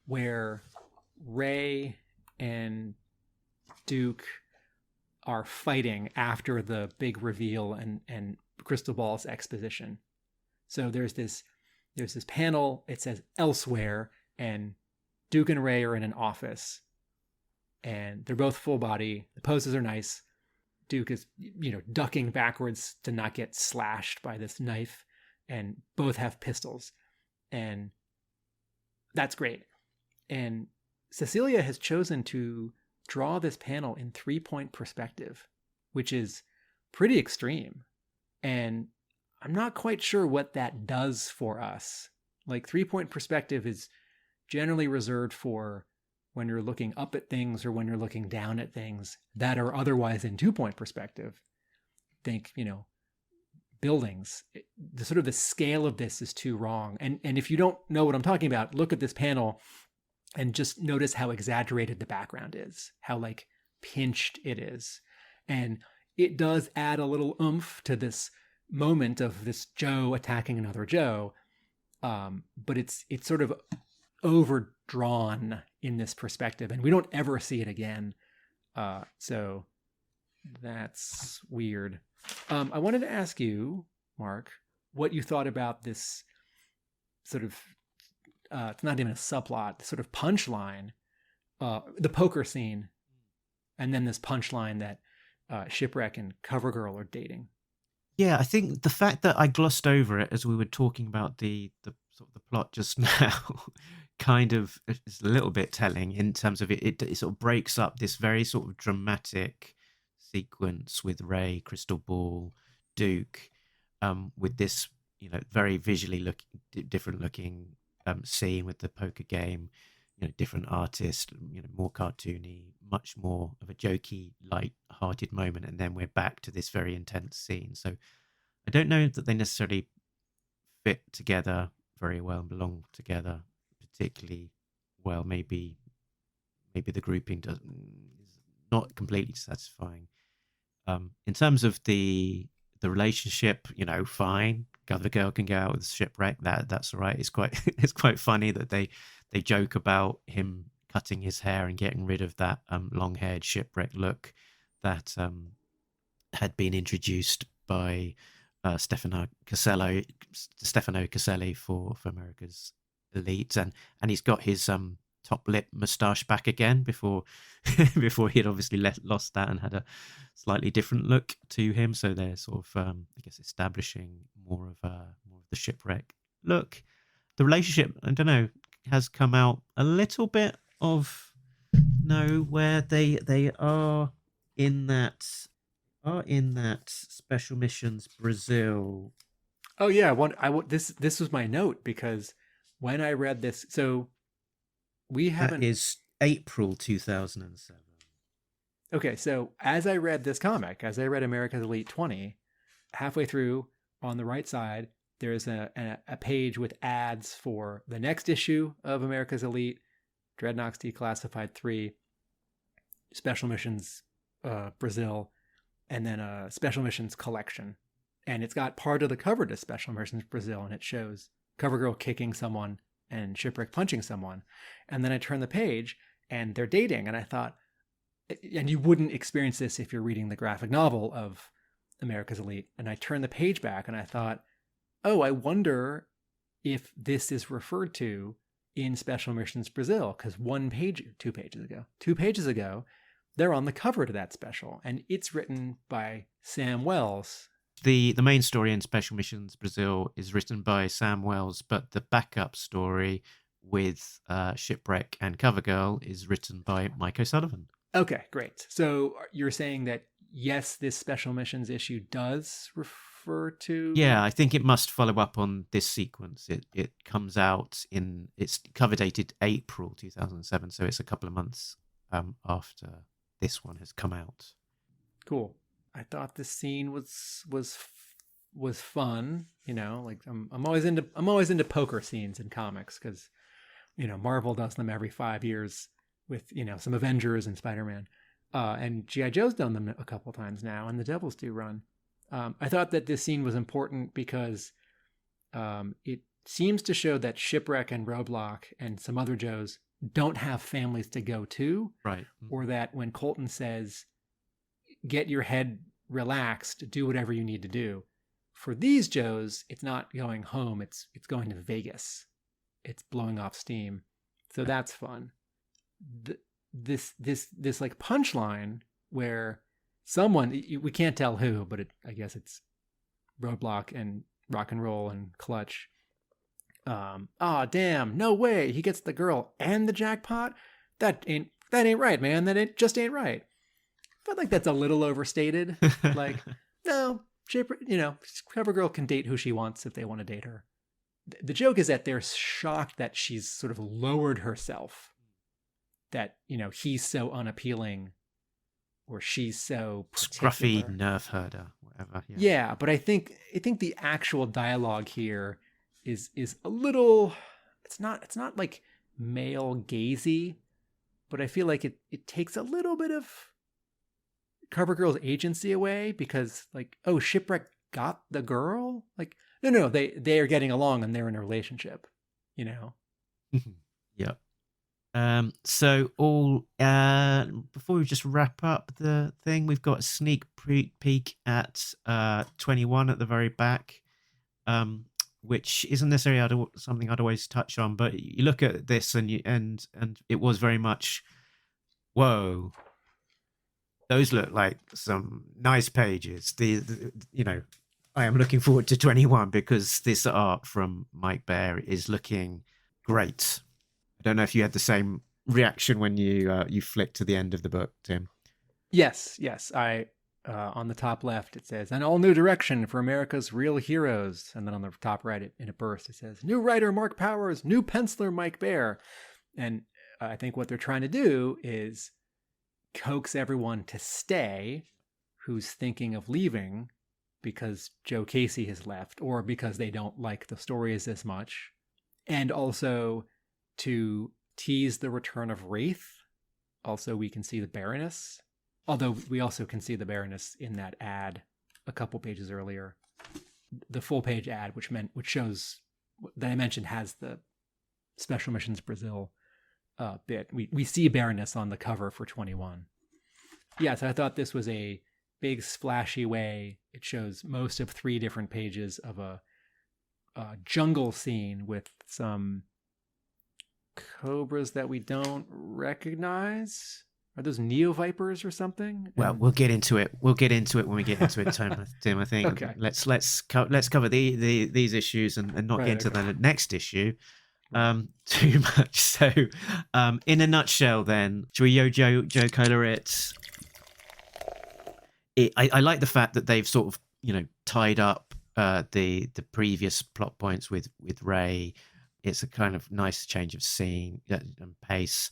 where Ray and Duke are fighting after the big reveal and Crystal Ball's exposition. So there's this panel, it says elsewhere, and Duke and Ray are in an office, and they're both full body. The poses are nice. Duke is, ducking backwards to not get slashed by this knife, and both have pistols, and that's great. And Sicilia has chosen to draw this panel in 3-point perspective, which is pretty extreme. And I'm not quite sure what that does for us. Like, 3-point perspective is generally reserved for when you're looking up at things or when you're looking down at things that are otherwise in 2-point perspective. Think, buildings. The sort of the scale of this is too wrong. And if you don't know what I'm talking about, look at this panel and just notice how exaggerated the background is, how like pinched it is. And it does add a little oomph to this moment of this Joe attacking another Joe. But it's sort of overdrawn in this perspective, and we don't ever see it again. So that's weird. I wanted to ask you, Mark, what you thought about this sort of, it's not even a subplot, sort of punchline, the poker scene, and then this punchline that Shipwreck and Covergirl are dating. Yeah, I think the fact that I glossed over it as we were talking about the sort of the plot just now kind of is a little bit telling in terms of it sort of breaks up this very sort of dramatic sequence with Ray, Crystal Ball, Duke, with this, very visually different looking scene with the poker game, different artist, more cartoony, much more of a jokey, light-hearted moment, and then we're back to this very intense scene. So I don't know that they necessarily fit together very well and belong together particularly well, maybe the grouping is not completely satisfying. In terms of the relationship, fine. Other girl can go out with Shipwreck. That's all right. It's quite funny that they joke about him cutting his hair and getting rid of that long-haired Shipwreck look that had been introduced by Stefano Caselli for America's Elite, and he's got his top lip moustache back again before he had obviously lost that and had a slightly different look to him. So they're sort of I guess establishing more of the Shipwreck look. The relationship, I don't know, has come out a little bit of nowhere. They are in that Special Missions Brazil. Oh yeah, this was my note, because when I read this, so we haven't. That is April 2007. Okay, so as I read this comic, as I read America's Elite 20, halfway through on the right side, there's a page with ads for the next issue of America's Elite, Dreadnoks Declassified 3, Special Missions Brazil, and then a Special Missions collection. And it's got part of the cover to Special Missions Brazil, and it shows CoverGirl kicking someone and Shipwreck punching someone. And then I turn the page and they're dating. And I thought, and you wouldn't experience this if you're reading the graphic novel of America's Elite. And I turned the page back and I thought, oh, I wonder if this is referred to in Special Missions Brazil, because 2 pages ago, they're on the cover to that special, and it's written by Sam Wells. The main story in Special Missions Brazil is written by Sam Wells, but the backup story with Shipwreck and CoverGirl is written by Mike O'Sullivan. Okay, great. So you're saying that, yes, this Special Missions issue does refer to... Yeah, I think it must follow up on this sequence. It comes out it's cover dated April 2007, so it's a couple of months after this one has come out. Cool. I thought this scene was fun. Like I'm always into poker scenes in comics, because Marvel does them every 5 years with some Avengers and Spider-Man, and G.I. Joe's done them a couple times now, and the Devils do run. I thought that this scene was important because it seems to show that Shipwreck and Roadblock and some other Joes don't have families to go to, right? Or that when Colton says, get your head relaxed, do whatever you need to do, for these Joes, it's not going home, it's going to Vegas, it's blowing off steam. So that's fun. This like punchline where someone, we can't tell who, but I guess it's Roadblock and Rock and Roll and Clutch. Oh damn, no way, he gets the girl and the jackpot? That ain't right, man. Just ain't right. I feel like that's a little overstated. Like, no, CoverGirl can date who she wants if they want to date her. The joke is that they're shocked that she's sort of lowered herself, that he's so unappealing, or she's so particular. Scruffy nerve herder, whatever. Yeah, but I think the actual dialogue here is a little. It's not like male gazy, but I feel like it takes a little bit of CoverGirl's agency away, because like, oh, Shipwreck got the girl? Like, no, they are getting along and they're in a relationship, Yep. So before we just wrap up the thing, we've got a sneak peek at 21 at the very back, which isn't necessarily something I'd always touch on, but you look at this and it was very much, whoa, those look like some nice pages. I am looking forward to 21 because this art from Mike Bair is looking great. I don't know if you had the same reaction when you flicked to the end of the book, Tim. Yes. I on the top left it says, an all new direction for America's real heroes, and then on the top right, in a burst, it says, new writer Mark Powers, new penciler Mike Bair. And I think what they're trying to do is coax everyone to stay who's thinking of leaving because Joe Casey has left, or because they don't like the stories as much, and also to tease the return of Wraith. Also, we can see the Baroness. Although we also can see the Baroness in that ad a couple pages earlier. The full page ad, which shows that I mentioned has the Special Missions Brazil bit. We see Baroness on the cover for 21. Yeah, so I thought this was a big splashy way. It shows most of 3 different pages of a jungle scene with some cobras that we don't recognize. Are those Neo-Vipers or something? Well, we'll get into it. We'll get into it when we get into it, Tim. I think. Okay. Let's cover these issues and not get into the next issue too much. So, in a nutshell, then, Joe Colorist. I like the fact that they've sort of tied up the previous plot points with Ray. It's a kind of nice change of scene and pace.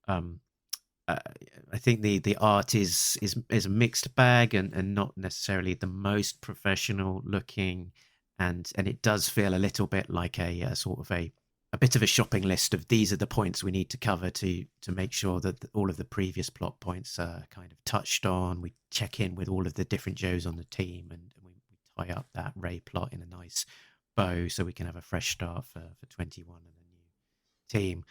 I think the art is a mixed bag and not necessarily the most professional looking, and it does feel a little bit like a sort of a bit of a shopping list of these are the points we need to cover to make sure that all of the previous plot points are kind of touched on. We check in with all of the different Joes on the team, and we tie up that Ray plot in a nice bow so we can have a fresh start for 21 and the new team.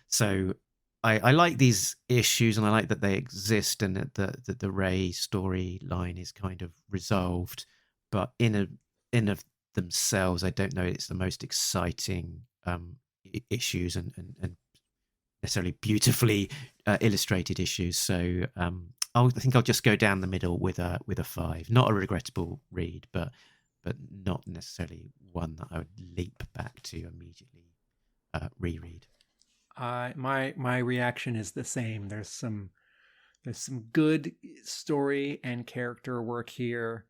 So I like these issues, and I like that they exist, and that the Ray storyline is kind of resolved. But in of themselves, I don't know it's the most exciting issues and necessarily beautifully illustrated issues. So I think I'll just go down the middle with a 5. Not a regrettable read, but not necessarily one that I would leap back to immediately reread. My reaction is the same. There's some good story and character work here.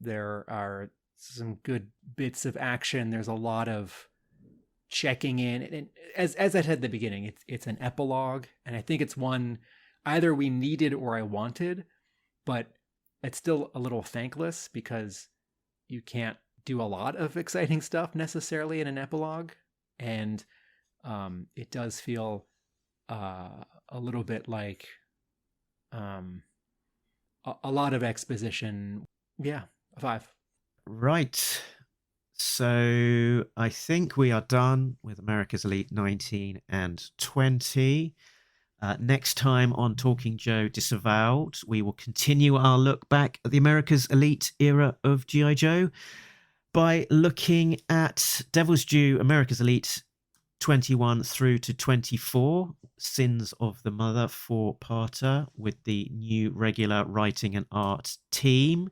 There are some good bits of action. There's a lot of checking in, and as I said at the beginning, it's an epilogue, and I think it's one either we needed or I wanted, but it's still a little thankless because you can't do a lot of exciting stuff necessarily in an epilogue, and it does feel a little bit like a lot of exposition. Yeah, a 5. Right. So I think we are done with America's Elite 19 and 20. Next time on Talking Joe Disavowed, we will continue our look back at the America's Elite era of G.I. Joe by looking at Devil's Due America's Elite 21 through to 24, Sins of the Mother 4-parter with the new regular writing and art team.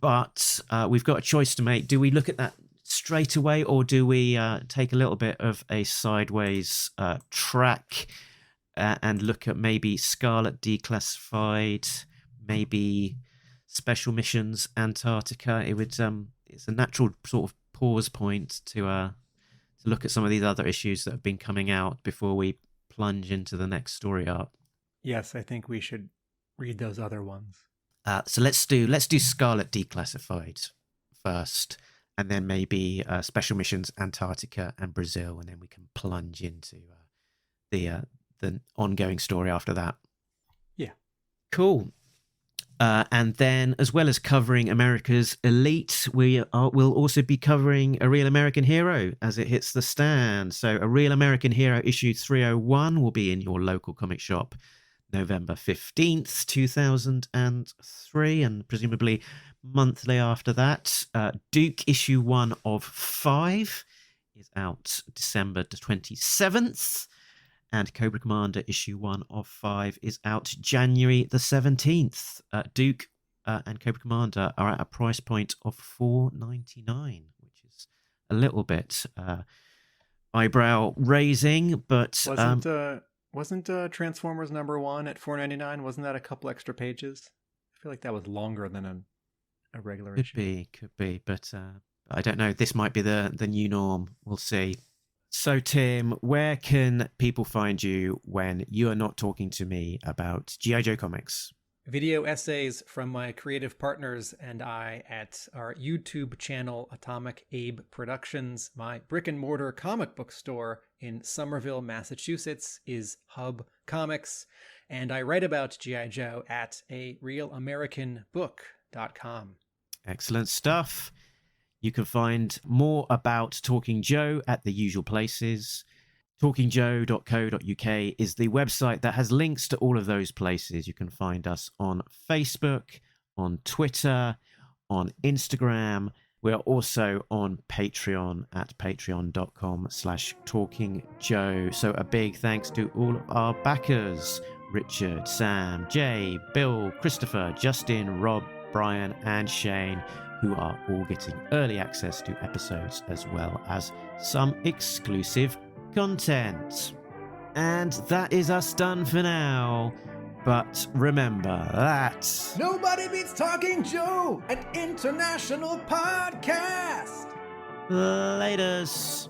But we've got a choice to make. Do we look at that straight away, or do we take a little bit of a sideways track and look at maybe Scarlet Declassified, maybe Special Missions Antarctica? It's a natural sort of pause point to look at some of these other issues that have been coming out before we plunge into the next story arc. Yes, I think we should read those other ones. So let's do Scarlet Declassified first, and then maybe Special Missions Antarctica and Brazil, and then we can plunge into the ongoing story after that. Yeah. Cool. And then, as well as covering America's Elite, we'll also be covering A Real American Hero as it hits the stand. So A Real American Hero issue 301 will be in your local comic shop November 15th, 2003, and presumably monthly after that. Duke issue 1 of 5 is out December the 27th. And Cobra Commander issue 1 of 5 is out January the 17th. Duke and Cobra Commander are at a price point of $4.99, which is a little bit eyebrow raising, but wasn't Transformers #1 at $4.99? Wasn't that a couple extra pages? I feel like that was longer than a regular issue. Could be, but I don't know. This might be the new norm. We'll see. So, Tim, where can people find you when you are not talking to me about G.I. Joe comics? Video essays from my creative partners and I at our YouTube channel, Atomic Abe Productions, my brick and mortar comic book store in Somerville, Massachusetts, is Hub Comics. And I write about G.I. Joe at arealamericanbook.com. Excellent stuff. You can find more about Talking Joe at the usual places. talkingjoe.co.uk is the website that has links to all of those places. You can find us on Facebook, on Twitter, on Instagram. We're also on Patreon at patreon.com/talkingjoe. So a big thanks to all of our backers: Richard, Sam, Jay, Bill, Christopher, Justin, Rob, Brian, and Shane, who are all getting early access to episodes as well as some exclusive content. And that is us done for now. But remember that Nobody beats Talking Joe, an international podcast. laters.